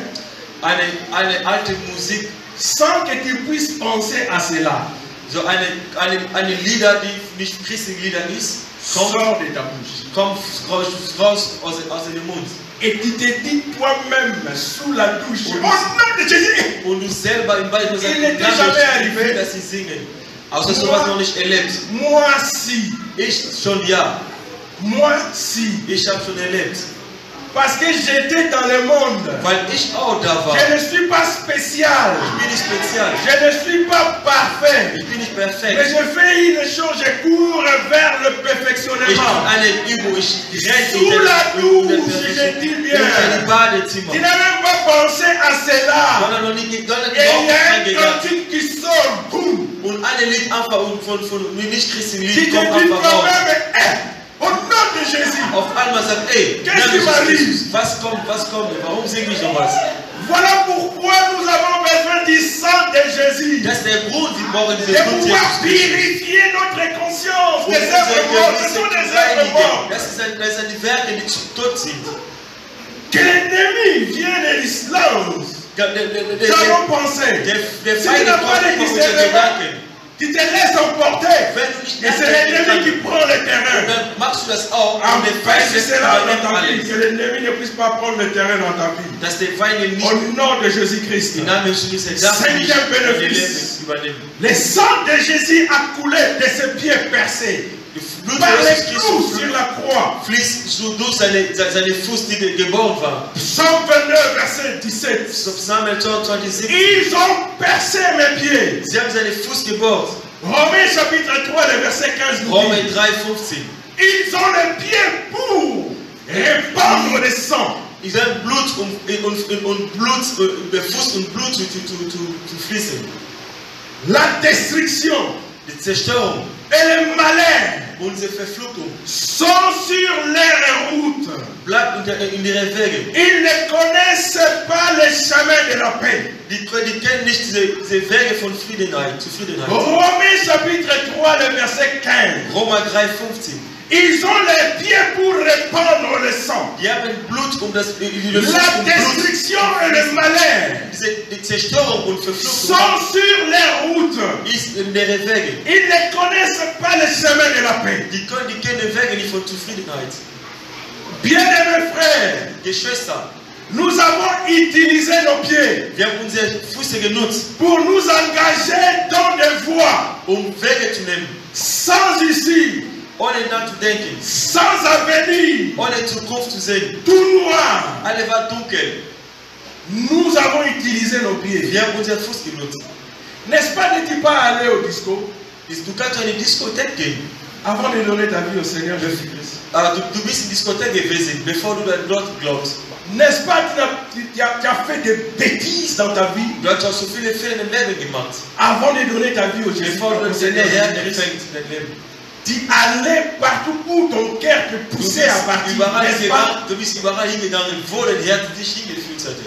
eine alte Musik, sans que tu puisses penser à cela. so eine Lieder, die nicht Christenlieder ist, Sors de ta bouche. kommt raus aus dem Mund. Et tu te dis toi-même sous la douche, au nom de Jésus. Und du selber im Bad sagst, Il n'était jamais arrivé. dass sie singen. Also sowas noch nicht erlebt. Moi si, Ich schon ja. moi si. Ich habe schon erlebt. Parce que j'étais dans le monde. Weil ich auch da war. Je ne suis pas spécial. Ich bin nicht spezial. Je ne suis pas parfait. Ich bin nicht Mais perfekt. je fais une chose, je cours vers le Ich bin perfectionnement. eine Übung. Ich renne Sous la douche, je dis bien. in die Badezimmer. Tu n'as même pas pensé à cela. Sondern noch nicht Et il y a un gedacht. cantique qui sort, boum. Und alle Lied einfach von nicht-christlichen Tu te Lied dis kommt einfach raus. toi-même, au nom de Jésus. Auf einmal sagt, ey, Qu'est-ce Name qui m'arrive? Jesus, was kommt, warum singe ich sowas? Voilà pourquoi nous avons besoin du sang de Jésus. Das ist der Grund, wir brauchen diese Et Blut pouvoir Jesus Christus. purifier notre conscience Um des unsere œuvres mortes. Ce Gewisse sont zu des œuvres reinigen. mortes. Das sind die Werke, die tot sind. Que l'ennemi vienne de l'islam. Nous avons pensé. Der Si tu Feind n'as kommt pas de von unseren discernement, Gedanken. tu te laisses emporter. Wenn du nicht Et c'est l'ennemi qui prend le terrain. dann machst du das auch und der Feind Empêche cela übernimmt dans ta vie. alles. Que l'ennemi ne puisse pas prendre le terrain dans ta vie. Dass der Feind nicht Au nom de Jésus-Christ. im Namen Jesu Christi darf nicht Cinquième dein bénéfice. Leben übernehmen. Le sang de Jésus a coulé de ses pieds percés. Blut Par les Jesus clous Christus sur la croix. fließt so durch seine Fuß, die geboren waren. Psaume 29, verset 17. Psalm 27. Ils ont percé mes pieds. Sie haben seine Fuß gebohrt. Romains chapitre 3, le verset 15 nous Römer dit. 3,15. Ils ont les pieds pour répandre le sang. Ich sage Blut und Blut, der Fuß und Blut zu fließen. La destruction Die Zerstörung et le malheur und die Verfluchung sont sur leur route. bleibt in ihrer Wege. Ils ne connaissent pas le chemin de la paix. Die kennen nicht diese Wege von Friedenheit, zu Friedenheit. Romains chapitre 3, le verset 15. Römer 3,15. Ils ont les pieds pour répandre le sang. Die haben Blut, um das, La destruction et le malheur die Zerstörung und Verfluchung sont sur les routes. ist in der Wege. Ils ne connaissent pas le chemin de la paix. Die kennen Wege nicht von Zufriedenheit. Bien-aimés frères, Geschwister, nous avons utilisé nos pieds wir haben unsere Füße genutzt, pour nous engager dans des voies Wege zu nehmen, sans issue, ohne nachzudenken, sans avenir, ohne Zukunft zu sehen. tout noir. Alle war dunkel. Nous avons utilisé nos pieds. Wir haben unseren Fuß genutzt. N'est-ce pas, n'es-tu pas allé au disco Du kannst in eine Diskothek gehen. avant de donner ta vie au Seigneur Jésus-Christ? Du bist in die Diskothek gewesen, bevor du dort glaubst. N'est-ce pas, tu as fait des bêtises dans ta vie Du hast auch so viele Fehler im Leben gemacht. avant de donner ta vie au Jésus, Bevor du au den Seigneur Herrn Jésus-Christ? empfängst in dein Leben. Tu allais partout où ton cœur te poussait à partir, n'est-ce pas? Du bist überall hingegangen, wo dein Herz dich hingeführt hatte.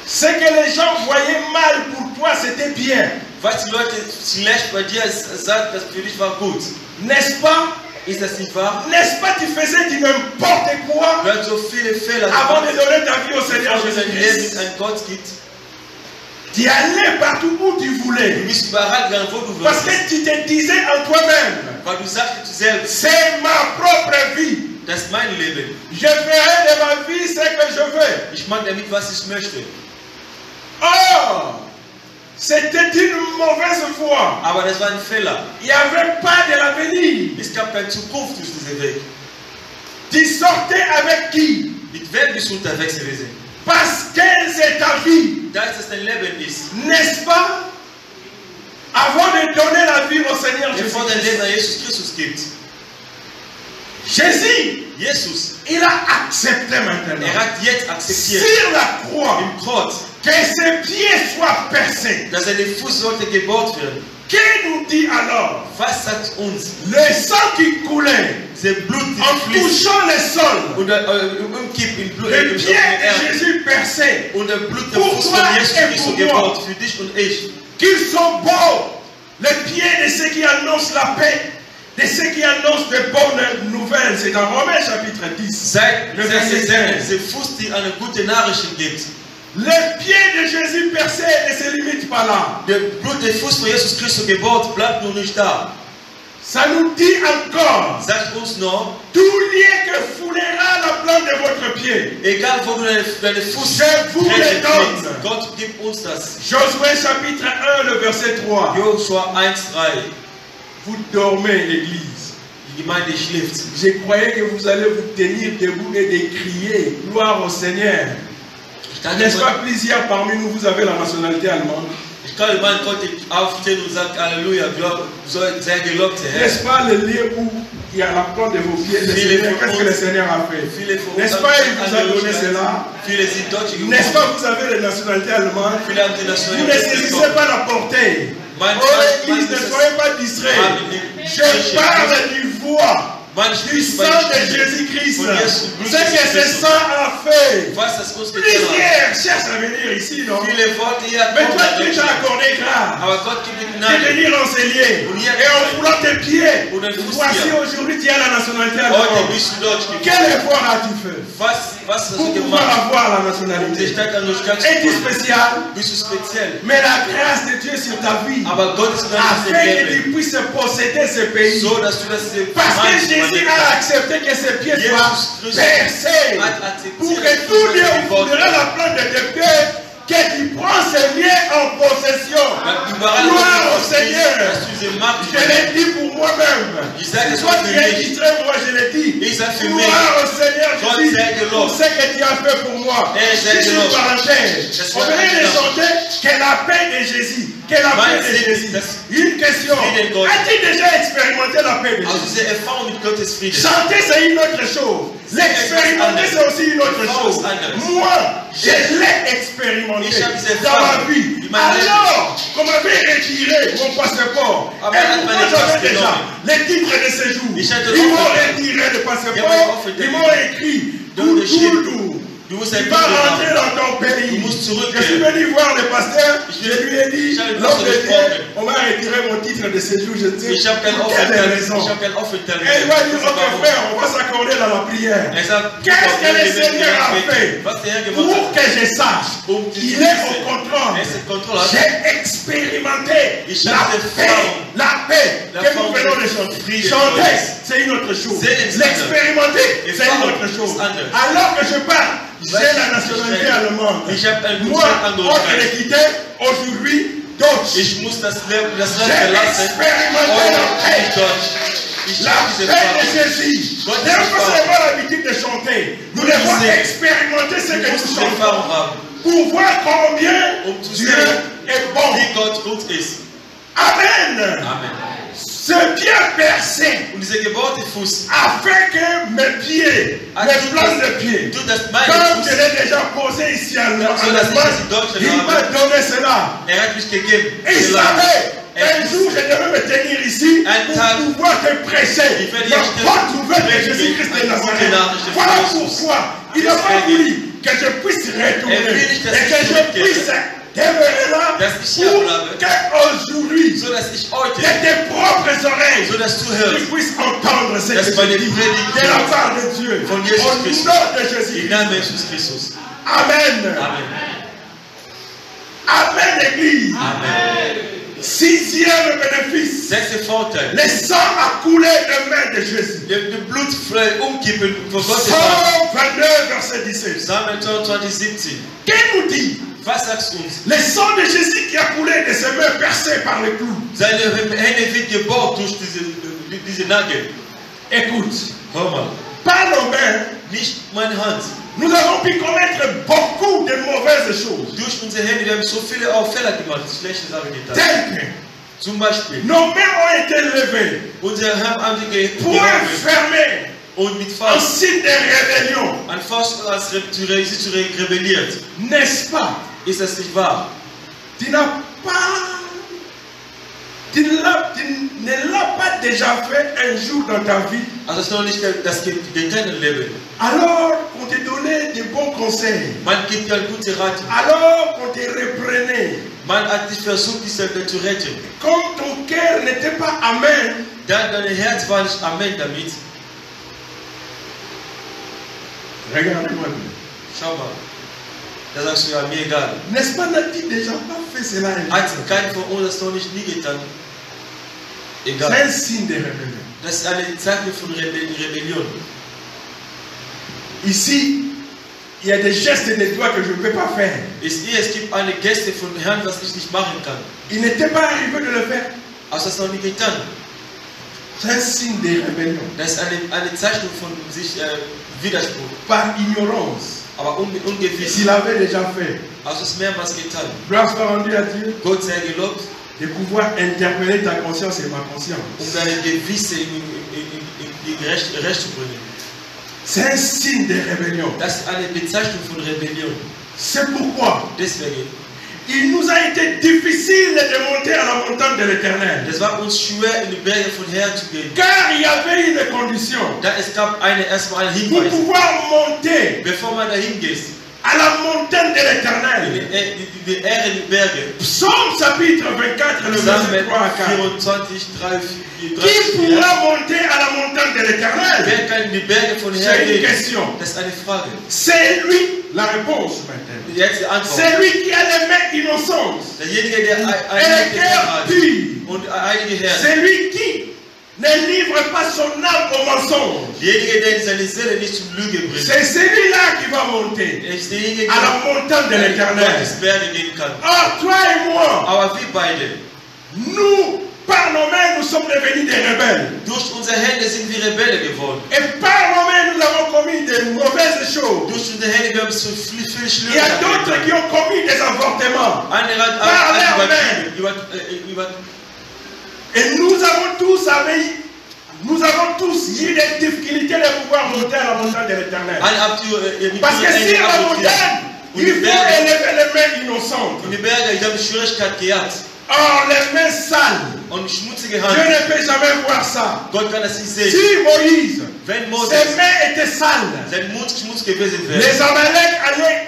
Ce que les gens voyaient mal pour toi, c'était bien. Was die Leute schlecht bei dir sagen, das für dich war gut. N'est-ce pas? Ist das nicht wahr? N'est-ce pas, tu faisais du n'importe quoi Du hast so viele Fehler avant de gemacht, donner ta vie au Seigneur bevor du dein Leben Jésus-Christ. an Gott gibt. Tu allais partout où tu Du voulais. bist überall gegangen, wo du Parce willst. que tu te disais en toi-même, Weil du sagst zu selbst, c'est ma propre vie. das ist mein Leben. Je ferai de ma vie ce que je veux. Ich mache damit, was ich möchte. Or, c'était une mauvaise foi. Aber das war ein Fehler. Il n'y avait pas de l'avenir. Es gab keine Zukunft durch diesen Weg. Tu sortais avec qui? Mit wem bist du unterwegs gewesen? Parce que c'est ta vie. Da es dein Leben ist. N'est-ce pas? Avant de donner la vie au Seigneur Bevor dein Jésus, Leben an Jesus Christus gibt. Jésus, Jesus, il a accepté maintenant hat jetzt akzeptiert, sur la croix im Kreuz, que ses pieds soient percés. dass seine Fuß sollte gebohrt werden. Que nous dit alors? Was sagt uns? Le sang qui coulait Das Blut, en die fließt touchant le sol, und umkippt im Blut, le pied de Jésus percé, und der Blut der Pour Fuß toi von Jesus et Christus pour gebohrt, für dich und ich. qu'ils sont beaux, les pieds de ceux qui annoncent la paix, de ceux qui annoncent de bonnes nouvelles. C'est dans Romains chapitre 10. Seid Le verset 15. diese Fuß, die eine gute Nachricht gibt. Les pieds de Jésus percés ne se limitent pas là. Der Blut der Fuß von Jesus Christus gebohrt bleibt nur nicht da. Ça nous dit encore, Sagt uns noch, tout lieu que foulera la plante de votre pied. egal wo du deine Fuß Je vous le donne. Gott gibt uns das. Josué chapitre 1, le verset 3. Joshua 1,3. Vous dormez, l'église. Die Gemeinde schläft. Je croyais que vous allez vous tenir debout et de crier gloire au Seigneur. N'est-ce pas, plusieurs parmi nous, vous avez la nationalité allemande? Ich kann jemand konnte aufstehen und sagt Halleluja, soll sehr gelobt Herr. N'est-ce pas le lieu où il y a la plante de vos pieds? Qu'est-ce que le Seigneur a fait? N'est-ce pas, il vous a donné cela? Viele sind Deutsche N'est-ce pas, vous avez la nationalité allemande? Viele haben die Vous ne Nationalität saisissez bekommen. pas la portée. Oh, l'église, ne soyez pas distrait. Je parle du voix. Du sang de Jésus-Christ. Ce que ce sang a fait. Was das uns getan hat. Plusieurs cherchent à venir ici, non? Viele wollten hier Mais toi, kommen, tu t'as accordé grâce aber Gott gibt de dir Gnade. venir enseigner. Et en foulant tes pieds, voici aujourd'hui tu as la nationalité Heute allemande. bist du Deutsch geworden. Quel effort as-tu fait Was hast pour du pouvoir gemacht? avoir la Um nationalité? dich stark an durch ganz Es-tu spécial? bist du speziell. Mais la grâce de Dieu sur ta vie, Aber Gottes Gnade afin ist que im Leben. tu puisses posséder ce pays. So, dass du das Parce que Jésus a accepté que ses pieds soient percés. Pour que tout lieu où foulera la plante de tes pieds, que tu prends ces lieux en possession. Gloire au Seigneur. Je l'ai dit pour moi-même. Toi tu es distrait, moi je l'ai dit. Gloire au Seigneur Jésus pour ce que tu as fait pour moi. C'est une parenthèse. On venait de chanter que la paix de Jésus. Que la paix de Jésus. Une question. As-tu déjà expérimenté la paix de Jésus? Chanter c'est une autre chose. L'expérimenter c'est aussi une autre chose. Moi, je l'ai expérimenté dans ma vie. Alors, qu'on m'avait retiré mon passeport. Et pourquoi j'avais déjà les titres de séjour. Ils m'ont retiré le passeport. Ils m'ont écrit Doudou. Du musst Tu ein vas Buch rentrer haben. dans ton pays. Du musst Je suis zurückgehen. venu voir le pasteur. Ich Je lui ai dit, ich habe den l'homme Pastor de Dieu, gesprochen. on m'a retiré mon titre de séjour. Je ne sais Ich habe kein pour quelle Aufenthalt. raison. Ich habe kein Aufenthalt. Et il va dire, ok frère, on va s'accorder dans la prière. Er sagt, Qu'est-ce que le Seigneur a fait was der Herr gemacht pour hat, que je sache qu'il est au contrôle? er ist im Kontrolle hat, J'ai expérimenté Ich la habe paix, la paix La que nous forme venons de de chanter. Frieden. Chanter, c'est une autre chose. C'est une L'expérimenter, Et c'est une forme autre chose. ist anders. Alors que je parle, j'ai Was la nationalité ich- allemande. Ich habe ein Moi, Gutschein autre l'équité, aujourd'hui, Deutsch. Ich muss das Land J'ai verlassen. expérimenté la paix. Deutsch. Ich La habe diese paix de Sprache. Jésus. Gott Nous n'avons ist pas wahr. seulement l'habitude de chanter. Nous devons singen. expérimenter ce Du que musst nous diese chantons Erfahrung haben, pour voir combien zu Dieu sehen, est bon. wie Gott gut ist. Amen. Amen. Ce bien percé Und dieser gebohrte Fuß, afin que mes pieds, mes plans de pieds, du das meine comme je Fuß, l'ai déjà posé ici en So, dass ich das in Allemagne, Deutschland il m'a habe, donné cela. er hat mich gegeben. Et il savait, un jour je devais me tenir ici Un pour tag. pouvoir te prêcher Il fait la dire, bonne nouvelle de je- Jésus-Christ de un Nazareth. gute de Voilà Jesus. pourquoi il n'a pas voulu que je puisse retourner Er will nicht, dass et ich que je zurückgehe. puisse demeurer là Dass ich hier pour bleibe. qu'aujourd'hui, So dass ich heute, que tes propres oreilles so dass du tu hörst, puisses entendre ce dass que meine je dis Predigt de la part de Dieu. von Jesus Au Christus. nom de im Jésus. Namen Jesus Christus. Amen. Amen. Amen, Église. Amen. Sixième bénéfice. Sechster Vorteil. Le sang a coulé de main de Jésus. Der Blutfrei umkippen vor Gottes Psalm 22, verset 17. Psalm 20, 17. Qu'est-ce nous dit? Was sagst du uns? Le sang de Jésus qui a coulé de ses mains percées par les clous. Seine Hände wird gebohrt durch diese Nagel. Écoute, Hör mal. par nos mains, Nicht meine Hand. nous avons pu commettre beaucoup de mauvaises choses. Durch unsere Hände, wir haben so viele auch Fehler gemacht, schlechte Sachen getan. Telles que Zum Beispiel, nos mains ont été levées unsere Hand haben die pour gehoben fermer und mit en Faust, signe de rébellion. an Faust als sie zu rebelliert. N'est-ce pas? Ist das nicht wahr? Tu n'as pas. Tu ne l'as pas déjà fait un jour dans ta vie. Also es ist noch nicht das geteilte Leben. Alors qu'on te donnait de bons conseils. Man gibt ja gute Rat. Alors qu'on te reprenait. Man hat dich versucht, diese Welt zu retten. Comme ton cœur n'était pas amen. Dein Herz war nicht Amen damit. Regarde-moi. Schau mal. Da sagst du ja, mir egal. N'est-ce pas, n'a-t-il déjà pas fait cela? Hat keiner von uns das noch nicht nie getan. C'est Egal. un signe de rébellion. Das ist eine Zeichen von Rebellion. Ici, il y a des gestes de doigts que je ne peux pas faire. Es gibt eine Geste von Herrn, was ich nicht machen kann. Il n'était pas arrivé de le faire. Hast du das noch nie getan? C'est un signe de rébellion. Das ist eine Zeichnung von sich Widerspruch. Par ignorance. Aber ungewiss. S'il avait déjà fait. Hast du es mehrmals getan? Gloire soit rendue à Dieu. Gott sei gelobt, De pouvoir interpeller ta conscience et ma conscience. deine Gewisse in die Recht zu bringen. C'est un signe de rébellion. Das ist eine Bezeichnung von Rebellion. C'est pourquoi Deswegen, il nous a été difficile de monter à la montagne de l'Éternel. es war uns schwer, in die Berge von Herrn zu gehen. Car il y avait une condition. Da es gab erstmal einen Pour Hinweis. pouvoir monter Bevor man dahin geht, à la montagne de l'Éternel. die Ehre in die Berge. Psaume chapitre 24, le Psalm verset 3 à 4. 24, 3, Qui pourra monter à la montagne de l'Éternel? Wer kann in die Berge von C'est Herrn une gehen? question. Das ist eine Frage. C'est lui la réponse maintenant. Jetzt die Antwort. C'est lui qui a les mains innocentes Derjenige, der et le einige cœur hat pur. und einige Herren. C'est lui qui ne livre pas son âme au mensonge. Derjenige, der seine Seele nicht zum Lüge bringt. C'est celui-là qui va monter Er ist derjenige, à la montagne de der l'Éternel. Gottes Berge gehen kann. Or, toi et moi, Aber wir beide, nous, par nos mains, nous sommes devenus des rebelles. durch unsere Hände sind wir Rebelle geworden. Et par nos mains, nous avons commis de mauvaises choses. Durch unsere Hände wir haben so viel Il Schlimmes y a d'autres qui getan. ont commis des avortements. Andere hat Par alles leurs übertrieben. Et nous avons tous eu des difficultés de pouvoir monter à la montagne de l'Éternel. Alle habt ihr Parce que sur la montagne, il faut élever les mains innocentes. Und die Berge, ich habe Schwierigkeit gehabt. Or, les mains sales. und schmutzige Dieu Hand. ne peut jamais voir ça. Gott kann das nicht sehen. Si Moïse, Wenn Moses ses mains étaient sales, sein Mund schmutzig gewesen wäre, les Amalek allaient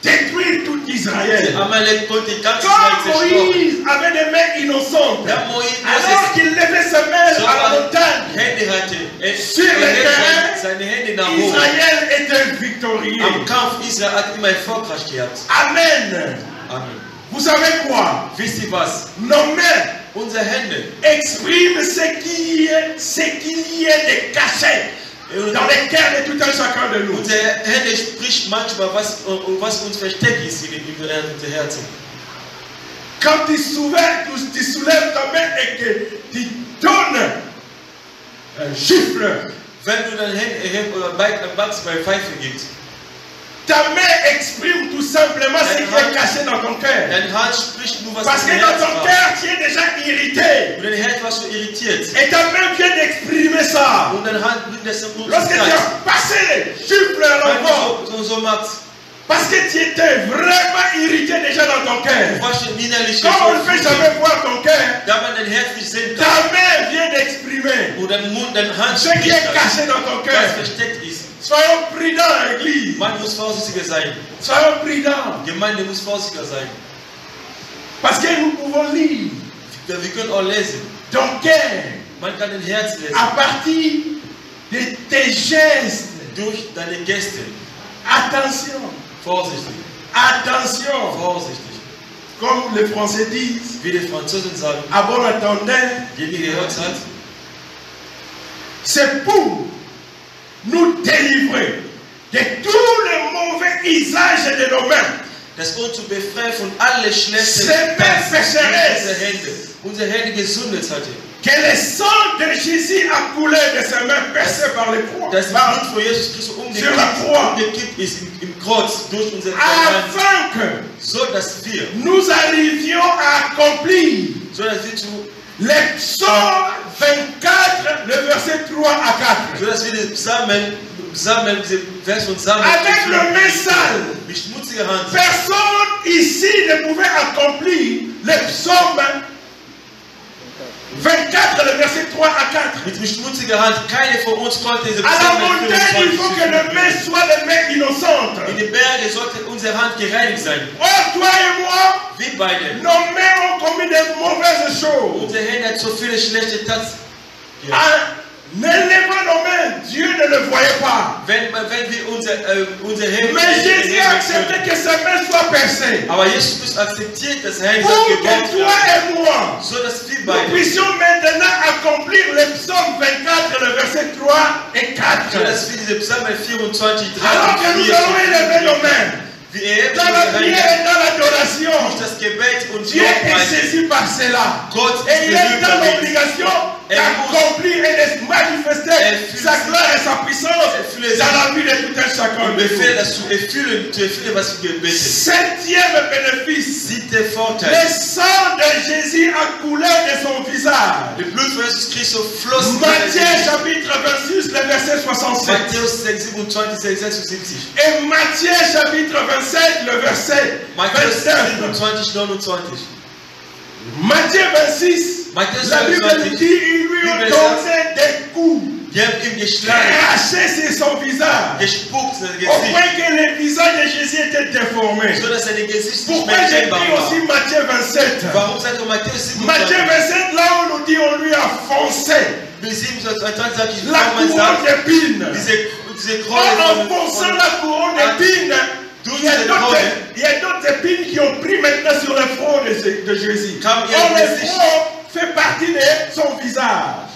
détruire tout Israël. Amalek konnte ganz Comme Israel zerstören. Moïse avait des mains innocentes, Ja, Moses alors qu'il levait ses mains à la montagne, Hände hatte, Sur le terrain, seine Hände nach oben. Israël était victorieux. Am Kampf Israel hat immer erfolgreich gehabt. Amen. Amen. Vous savez quoi? Wisst ihr was? Nos mains Unsere Hände expriment ce qu'il y a de caché dans les cœurs de tout un chacun de nous. Unsere Hände spricht manchmal was uns versteckt ist in unser Herzen. Quand tu soulèves ta main et que tu donnes un gifle, Wenn du deine Hände oder Backst bei Pfeife gibst, ta main exprime tout simplement ce qui est caché dans ton cœur. deine Hand spricht nur was Parce que in dans dein ton Herz cœur, tu es déjà irrité. und dein Herz war schon irritiert. Et ta main vient d'exprimer ça. Und deine Hand bringt das in Lorsque tu as passé les gifles à l'enfant, Wenn du so machst, parce que tu étais vraiment irrité déjà dans ton cœur. was schon innerlich Comme on ne peut jamais voir ton cœur, da man dein Herz nicht sehen ta kann, main vient d'exprimer und dein Mund, deine Hand ce qui spricht est das, caché dans ton was cœur. versteckt ist. Soyons prudents, Église. Man muss vorsichtiger sein. Soyons prudents. Gemeinde muss vorsichtiger sein. Parce que nous pouvons lire Wir können auch lesen. ton cœur Man kann den Herz lesen. à partir de tes gestes. Durch deine Gäste. Attention, Vorsichtig. attention. Vorsichtig. Comme les Français disent, Wie die Franzosen sagen, à bon entendeur, derjenige gehört hat, c'est pour nous délivrer de tous les mauvais usages de nos mains. das uns zu befreien von allen schlechten C'est même pécheresse. unsere Hände. Unsere Hände gesundet hatte. Que le sang de Jésus a coulé de ses mains percées par les croix. Das Blut von Jesus Christus Sur la croix. umgekippt ist im Kreuz durch unsere Hand, Afin que so dass wir nous arrivions à accomplir zu les psaumes 24, le verset 3 à 4. so dass wir den Samen, diese Vers von Samen Avec le main sale. mit schmutziger Hand. Personne ici ne pouvait accomplir les psaumes 24, le verset 3 à 4. Mit schmutziger Hand, keine von uns konnte diese À la Psalmen montagne, il faut que les mains soient des mains innocentes. In den Bergen sollte unsere Hand gereinigt sein. Or, toi et moi, Wir beide. nos mains ont commis de mauvaises choses. Unsere Hände hat so viele schlechte Taten. En élevant nos mains, Dieu ne le voyait pas. Wenn wir unsere Hände. Mais Jésus a accepté que ses mains soient percées. Aber Jesus Christus akzeptiert das Hände Pour que gebrochen toi et moi, so dass wir nous beide, puissions maintenant accomplir les psaumes 24, le verset 3 et 4. so dass wir diese Psalmen 24, 3 Alors que und nous 4 allons élever nos mains wir erheben dans la unsere prière Hände et dans l'adoration. durch das Gebet und Dieu est Lobpreis. saisi par cela. Gott Et il est berührt dans damit. l'obligation d'accomplir et de manifester sa gloire et sa puissance dans la vie de tout un chacun Und de befehl, nous. dass du erfüllen, was wir gebetet. Septième bénéfice. Siebter Vorteil. Le sang de Jésus a coulé de son visage. Le Blut von Jesus Christus floss in Matthieu dein chapitre 26, le verset 67. Matthäus 6, 27, 76. Et Matthieu chapitre 27, le verset Matthäus 29. 27, 29. Matthieu 26, Matthäus la Bible nous 26. dit, ils lui ont donné des coups, Die haben ihm geschlagen, crachés sur son visage, gespuckt, sein au Gesicht, point que le visage de Jésus était déformé. so dass sein Gesicht nicht Pourquoi mehr j'ai erkennbar pris war. aussi Matthieu 27? Warum sagt er Matthäus Matthieu 27? 27, là on nous dit, on lui a foncé Bis 27 sagt, ich la couronne d'épines. diese En Krone enfonçant la couronne d'épines, il y a d'autres épines qui ont pris maintenant sur le front de Jésus. Kam ihr Or, le Gesicht. front fait partie de son visage.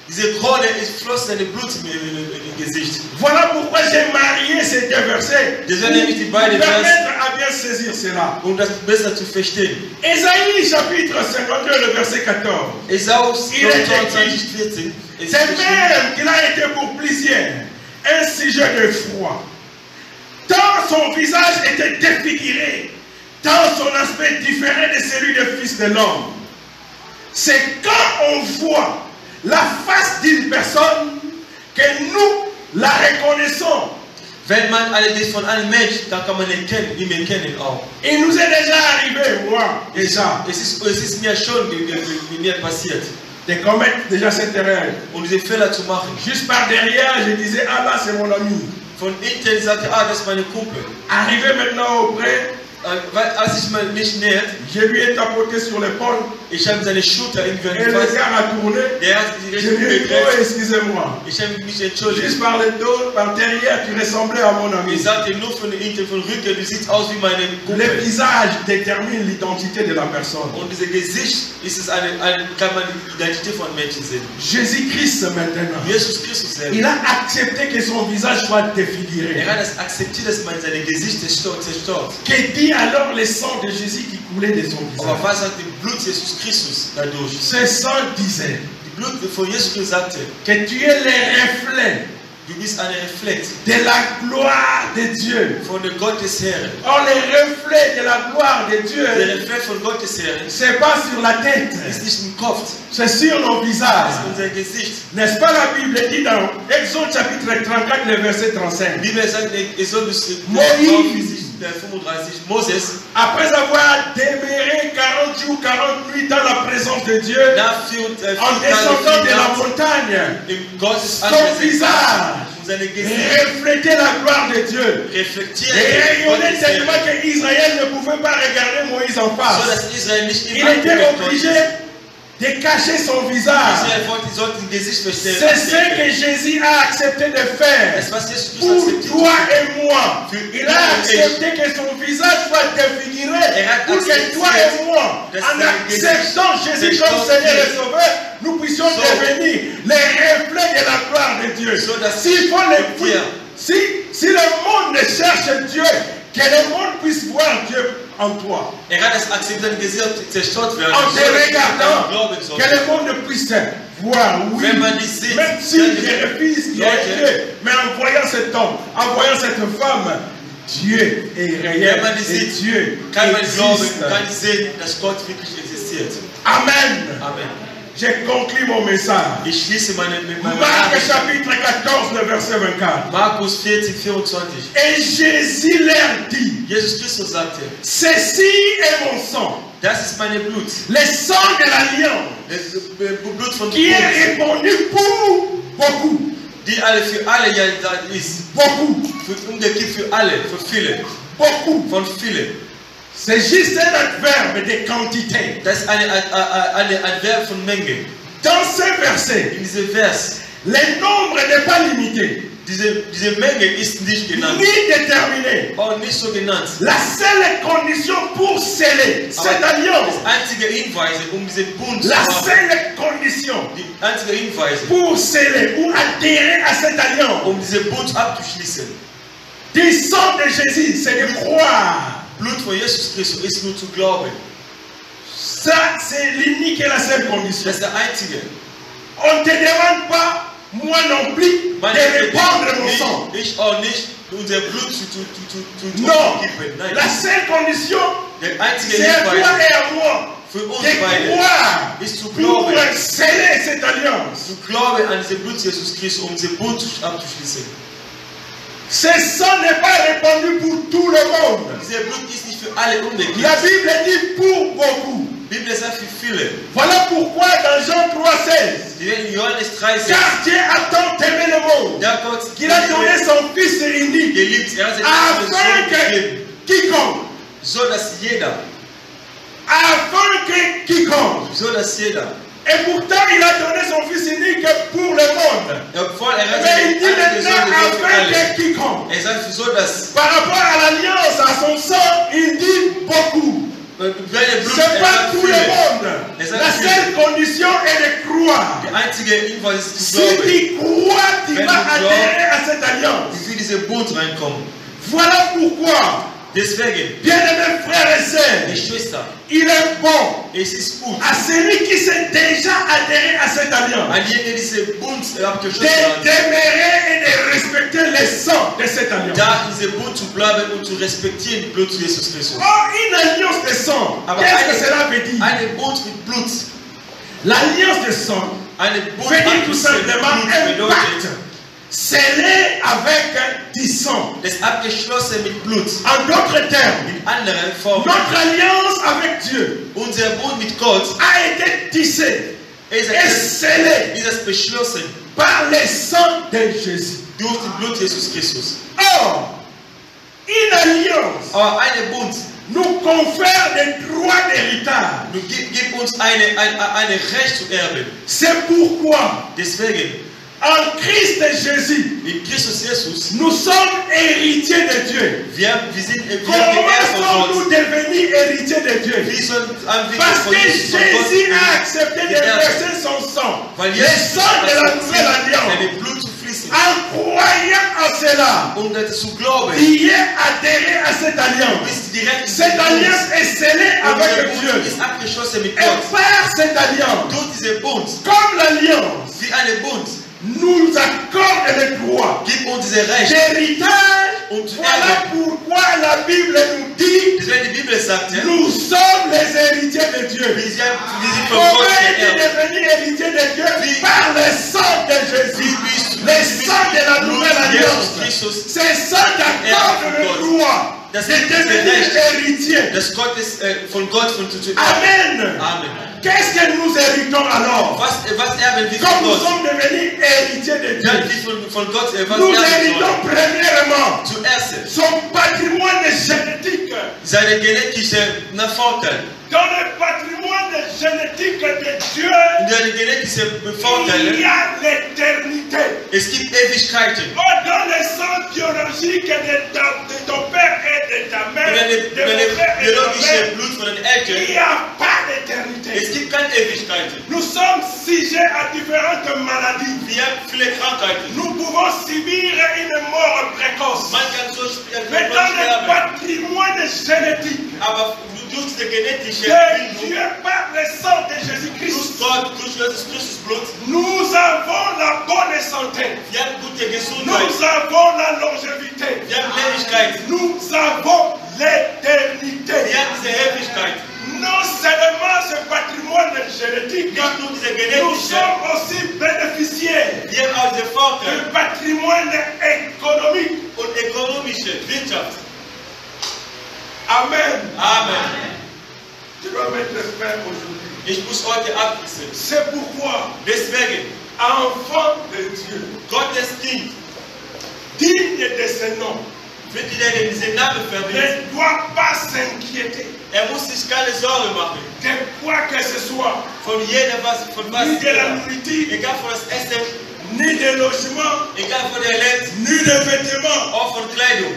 diese Krone floss seine Blut im Gesicht. Voilà pourquoi j'ai marié ces deux versets. Deswegen nehme ich die Pour beiden Verse, permettre à bien saisir cela. um das besser zu verstehen. Ésaïe chapitre 52, le verset 14. Esaus Il est 22, 14. C'est même qu'il a été pour plusieurs un sujet de froid. Tant son visage était défiguré, tant son aspect différait de celui du Fils de l'homme. C'est quand on voit la face d'une personne que nous la reconnaissons. Wenn man allerdings von einem Mensch, dann kann man ihn kennen auch. Il nous est déjà arrivé, moi, déjà, Es ist mir schon mir passiert. de commettre déjà cette erreur. Und diese Fehler zu machen. Juste par derrière, je disais, ah là, c'est mon ami. Von hinten sagte, ah, das ist meine Kumpel. Arrivé maintenant auprès, Weil als ich mich nähert, je lui ai tapoté sur l'épaule ich habe seine Schulter irgendwie et le angefasst. gars a tourné. Der hat die Je Richtung lui ai dit, oh, gegriffen. excusez-moi. Ich habe mich entschuldigt. Juste par le dos, par derrière, tu ressemblais à mon ami. Ich sagte nur von hinten, von Rücken, du siehst aus wie meine Le Kumpel. visage détermine l'identité de la personne. Und dieses Gesicht ist es kann man die Identität von Menschen sehen. Jésus-Christ maintenant, Jesus Christus selbst. il a accepté que son visage soit défiguré. Er hat es akzeptiert, dass man sein Gesicht zerstört. Que dit alors le sang de Jésus qui coulait de son Aber visage? was sagt das Blut Jesus Christus dadurch? Ce sang disait Die Blut von Jesus Christus sagte, que tu es le reflet du bist ein Reflekt de la gloire de Dieu. von der Gott des Herrn. Or, le reflet de la gloire de Der Dieu, Reflekt von Gott des Herrn c'est pas sur la tête, ist nicht im Kopf, c'est sur nos es visages. ist unser Gesicht. N'est-ce pas la Bible dit dans Exode chapitre 34, le verset 35. Die Bibel sagt, Exodus Moïse. 35, Moses, Après avoir demeuré 40 jours, 40 nuits dans la présence de Dieu, nach en descendant de la montagne, im Gottes son visage und seine Gesicht reflétait la gloire de Dieu. reflektiert Et Gott rayonnait des Herrn, tellement que Israël ne pouvait pas regarder Moïse en so face. dass Israel nicht Il immer était obligé de cacher son visage. Israel sollte ein Gesicht verstellen. C'est ce que Jésus a accepté de faire Das, was Jesus pour akzeptiert toi hat. et moi. Il a accepté que son visage soit défiguré pour que toi et moi, en acceptant Jésus comme Seigneur et Sauveur, nous puissions devenir les reflets de la gloire de Dieu. S'il faut si le monde ne cherche Dieu, que le monde puisse voir Dieu en toi. Hat es akzeptiert, ein Gesicht zerstört werden. En te regardant, Glauben soll. que le monde puisse voir, oui, Wenn man die sieht, même si je refuse qu'il y a Dieu, mais en voyant cet homme, en voyant cette femme, Dieu est réel Wenn man die et sieht, Dieu kann man glauben, existe. kann sehen, dass Gott wirklich existiert. Amen. Amen. Je conclus mon message. Ich schließe meine Marc chapitre 14, le verset 24. Markus 14, 24. Et Jésus leur dit, Jesus Christus sagte, ceci est mon sang, das ist meine Blut. le sang de l'alliance, Das Blut von qui est Bund, répandu pour beaucoup. die alle für alle ja da ist. Beaucoup. Für umgekehrt für alle, für viele. Beaucoup. Von vielen. C'est juste un adverbe de quantité. Das ist eine Adverb von Menge. Dans ce verset, In diesem Vers, le nombre n'est pas limité, diese Menge ist nicht genannt. ni déterminé. Auch nicht so genannt. La seule condition pour sceller cette Aber alliance, das einzige Hinweis, diesen Bund zu la machen, seule condition die einzige Hinweis, pour sceller, pour adhérer à cette alliance, diesen Bund abzuschließen, du sang de Jésus, c'est de croire. Blut von Jesus Christus ist nur zu glauben. Ça, c'est l'unique et la seule condition. Das ist der einzige. On ne te demande pas, moi non plus, de répandre mon sang. Ich auch nicht, unser Blut zu Non, geben. Nein, la seule condition, der einzige c'est à toi Hinweis et à moi für uns de beide croire ist zu pour glauben, sceller cette alliance. zu glauben an diesen Blut Jesus Christus, diesen Bund abzuschließen. Ce sang n'est pas répandu pour tout le monde. Dieser Blut ist nicht für alle umgekehrt. La Bible dit pour beaucoup. Die Bibel sagt für viele. Voilà pourquoi dans Jean 3,16, Die in Johannes 13, car Dieu a tant aimé le monde der Gott qu'il a donné son Fils unique, geliebt, er hat seinen afin Sohn que gegeben, quiconque, so dass jeder, et pourtant il a donné son Fils unique pour le monde. obwohl er hat Mais il dit seinen maintenant eigenen Sohn für afin alle. que quiconque, Er sagt so, dass par rapport à l'alliance, à son sang, il dit beaucoup. wenn der Blut C'est pas tout le viele. monde. Es La seule condition est de croire. Die einzige Hinweis ist zu Si glauben, tu crois, tu Wenn vas du glaubst, adhérer à cette alliance. wie wir diese Bund reinkommen. Voilà pourquoi, Deswegen, bien-aimés frères et die sœurs, Schwester, il est bon es ist gut, à celui qui s'est déjà adhéré à cette alliance an jeden, der diese Bund de abgeschlossen hat, demeurer et de respecter le sang de cette alliance. da in diese Bund zu bleiben und zu respektieren, Blut zu Jesus Christus. Or, une alliance de sang, Aber qu'est-ce que cela veut dire? eine Bund mit Blut, L'alliance de sang eine Bund veut dire tout abgeschlossen simplement mit Blut un bedeutet, pacte scellé avec du sang. Das ist abgeschlossen mit Blut. En d'autres termes, In anderen Formen. notre alliance avec Dieu Unser Bund mit Gott a été tissée et scellée ist beschlossen par le sang de Jésus. durch das Blut Jesus Christus. Or, une alliance Aber eine Bund nous confère des droits d'héritage. gibt uns ein Recht zu erben. C'est pourquoi, Deswegen, en Christ Jésus, in Christus Jesus, nous sommes héritiers de Dieu. wir sind geerbt Comment von sommes-nous Gott. devenus héritiers de Dieu? Wir sollen Parce que Jésus a accepté de verser son sang, Weil le Jesus sang de la nouvelle alliance. seine Blut zu fließen. En croyant en cela, Um das zu glauben, il est adhéré à cette alliance. ist direkt Cette alliance est scellée avec Unser Bund Dieu. ist abgeschlossen mit Et Gott. par cette alliance, Durch diese Bund, comme l'alliance wie eine Bund, nous accorde le droit gibt uns diese Recht. d'héritage, Und zu voilà erben. pourquoi la Bible nous dit Deswegen die Bibel sagt, ja, nous sommes les héritiers de Dieu. wir sind von Comment Gott est-il geerbt. devenu héritier de Dieu? Par le sang de Jésus. Wie Le sang de la nouvelle alliance. Christus, C'est ça d'accorde le droit de Das ist devenir héritier. dass Gott ist von Gott zu erben. Amen. Amen. Qu'est-ce que nous héritons alors? Was erben wir Comme von nous Gott? sommes devenus héritiers de Dann Dieu, wir von Gott was nous erben héritons sollen. premièrement Zuerst son patrimoine génétique. seine genetische Vorteil. Dans le patrimoine génétique de Dieu, In der genetische il Vorteile, y a l'éternité. es gibt Ewigkeiten. Dans le sang biologique de ton père et de ta mère, Und de eine mon père et de ta biologische mère, Blut von den il Eltern, n'y a pas d'éternité. es gibt keine Ewigkeiten. Nous sommes sujets à différentes maladies. Wir haben viele Krankheiten. Nous pouvons subir une mort précoce. Man kann so Mais dans le sterben. patrimoine génétique Aber durch die genetische de Bildung, Dieu par le sang de Jésus-Christ, durch Gott, durch Jesus Christus Blut, nous avons la bonne santé. wir haben gute Gesundheit. Nous avons la longévité. Wir haben Ewigkeit. Nous avons l'éternité. Wir haben diese Ewigkeit. Non seulement ce patrimoine génétique, Nicht nur diese nous genetische, sommes aussi bénéficiaires wir haben auch diese du Vorteile patrimoine économique. und ökonomische Wirtschaft. Amen. Amen. Tu dois mettre fin aujourd'hui. Ich muss heute abwechseln. C'est pourquoi, Deswegen, enfant de Dieu, Gottes Kind digne de ce nom, wird in diesen Namen verbinden. ne doit pas s'inquiéter Muss sich keine Sorge machen. de quoi que ce soit, Von jeder von was. ni de la nourriture, Egal von das Essen, ni de logement, egal von der Lenz, ni de vêtements. auch von Kleidung.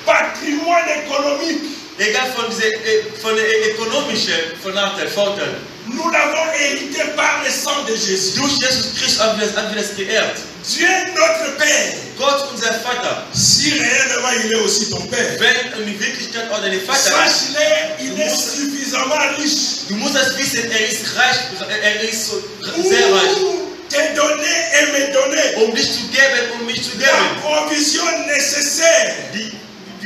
Patrimoine économique, Egal von der ökonomischen Vorteil. nous l'avons hérité par le sang de Jésus. Durch Jesus Christus haben wir das geerbt. Dieu notre Père, Gott, unser Vater, si réellement il est aussi ton Père, wenn in Wirklichkeit auch dein Vater ist, sache-le, il est suffisamment riche du musst das wissen, er ist reich, er ist so sehr reich. pour te donner et me donner Dich zu geben, mich zu la geben. provision nécessaire Die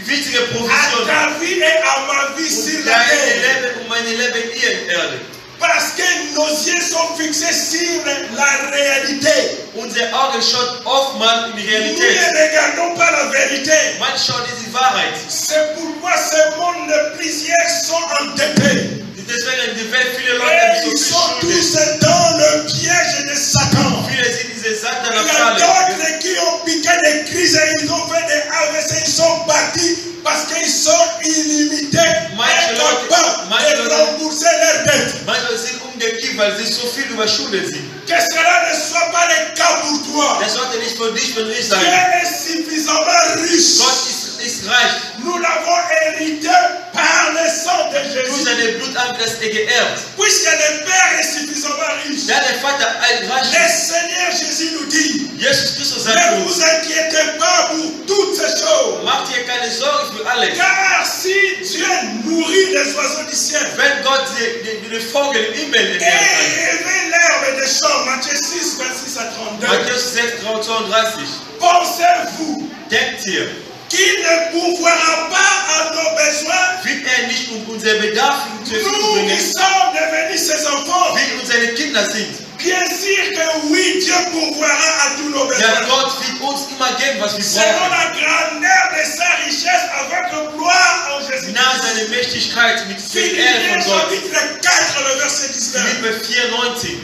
wichtige à Provision. ta vie et à ma vie sur la Dein terre. Leben meine Leben hier in Erde. Parce que nos yeux sont fixés sur la réalité. Unsere Augen schauen oftmals in die Nous Realität. ne regardons pas la vérité. Man schaut in die Wahrheit. C'est pourquoi ce monde, plusieurs sont endettés. Deswegen in der Welt viele Et Leute ils so sont viel tous Schulden. dans le piège de Satan. Viele sind diese Satan Il y a Falle. d'autres qui ont piqué des crises et ils ont fait des AVC, ils sont partis parce qu'ils sont illimités et capables de rembourser leurs dettes. Manche sind umgekippt, weil sie so viel überschuldet sind. Que cela ne soit pas le cas pour toi. Das sollte nicht von dich Dieu sein. est suffisamment riche. Gott ist reich. Nous l'avons hérité par le sang de Durch Jésus. seine Blut haben wir das geerbt. Puisque le Père est suffisamment riche, Da der Vater ein le reich Seigneur Jésus nous dit, Jesus Christus sagt ne uns, vous inquiétez pas pour toutes ces choses. macht ihr keine Sorge für alles. Car si Dieu nourrit les oiseaux du ciel Wenn Gott die Vogel im Himmel et ernähren kann. élever l'herbe des champs, Matthieu 6, 26 à 32, Matthäus 6, 32. pensez-vous Denkt ihr, qu'il ne pourvoira pas à nos besoins, wird nicht unsere Bedarf zu nous erfüllen qui bringen, sommes devenus ses enfants, wie unsere Kinder sind, Bien sûr que oui, Dieu pourvoira à tous nos Ja, besoins. Gott wird uns immer geben, was wir Selon brauchen. la grandeur de sa richesse avec gloire en Jésus. Nach seiner Mächtigkeit mit der Ehre Philippiens von Gott. chapitre 4, le verset 19. Philippe 4,90.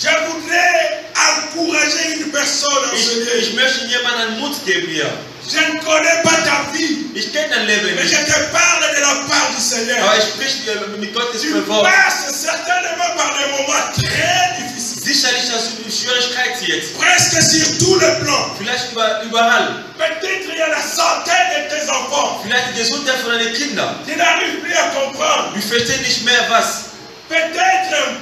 Je voudrais encourager une personne en ce lieu. Ich möchte jemandem Mut geben hier. Je ne connais pas ta vie, Ich kenne dein Leben mais je nicht. te parle de la part du Seigneur. Aber ich spreche mit Gottes Tu Wort. passes certainement par des moments très difficiles. Sicherlich hast du Schwierigkeiten jetzt. Presque sur tous les plans. Vielleicht überall. Peut-être il y a la santé de tes enfants. Vielleicht die Gesundheit von deinen Kindern. Tu n'arrives plus à comprendre. Wir verstehen nicht mehr was. Peut-être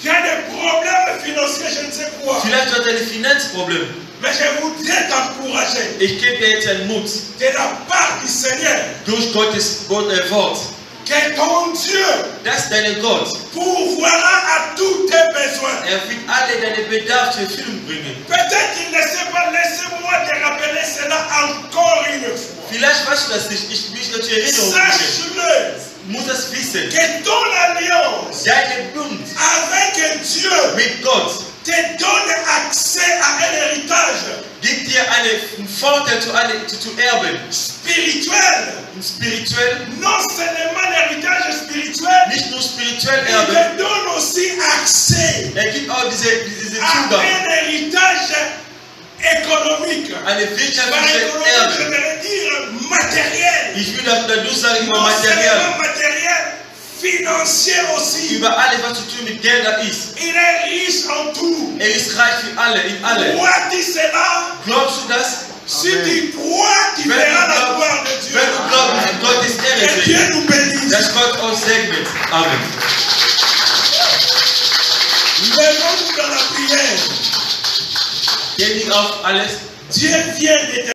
qu'il y a des problèmes financiers, je ne sais quoi. Vielleicht hat er ein Finanzproblem. Mais je voudrais t'encourager Ich gebe dir jetzt einen Mut. de la part du Seigneur Durch Gottes Wort. que ton Dieu Dass dein Gott, pourvoira à tous tes besoins. wird alle deine Bedarf zur Erfüllung bringen. Peut-être qu'il ne sait pas, laissez-moi te rappeler cela encore une fois. Vielleicht weißt du das nicht. Ich will dich zur Erinnerung bringen. Sache-le Du musst das wissen. que ton alliance Deine Bund avec Dieu mit Gott te donne accès à un héritage gibt dir einen Vorteil zu erben. spirituel. Spirituell, Non seulement l'héritage spirituel, nicht nur spirituell il erben. te donne aussi accès Gibt auch diese à Zugang, un héritage économique. eine Par wirtschaftliche économique, je Erbe. voudrais dire matériel. Ich will dadurch sagen, über Non Material, seulement matériel, financier aussi. über alles, was zu tun mit Geld ist. Il est riche en tout. Ist reich für alle, in alle. Crois-tu cela? Glaubst du das? Si tu crois, tu Wenn verras la du gloire de Dieu. glaubst, wird Gottes Ehre Que Dieu sehen. nous bénisse. Dass Gott uns segnet. Amen. Levons-nous dans la prière. Gehen wir auf alles. Dieu vient de te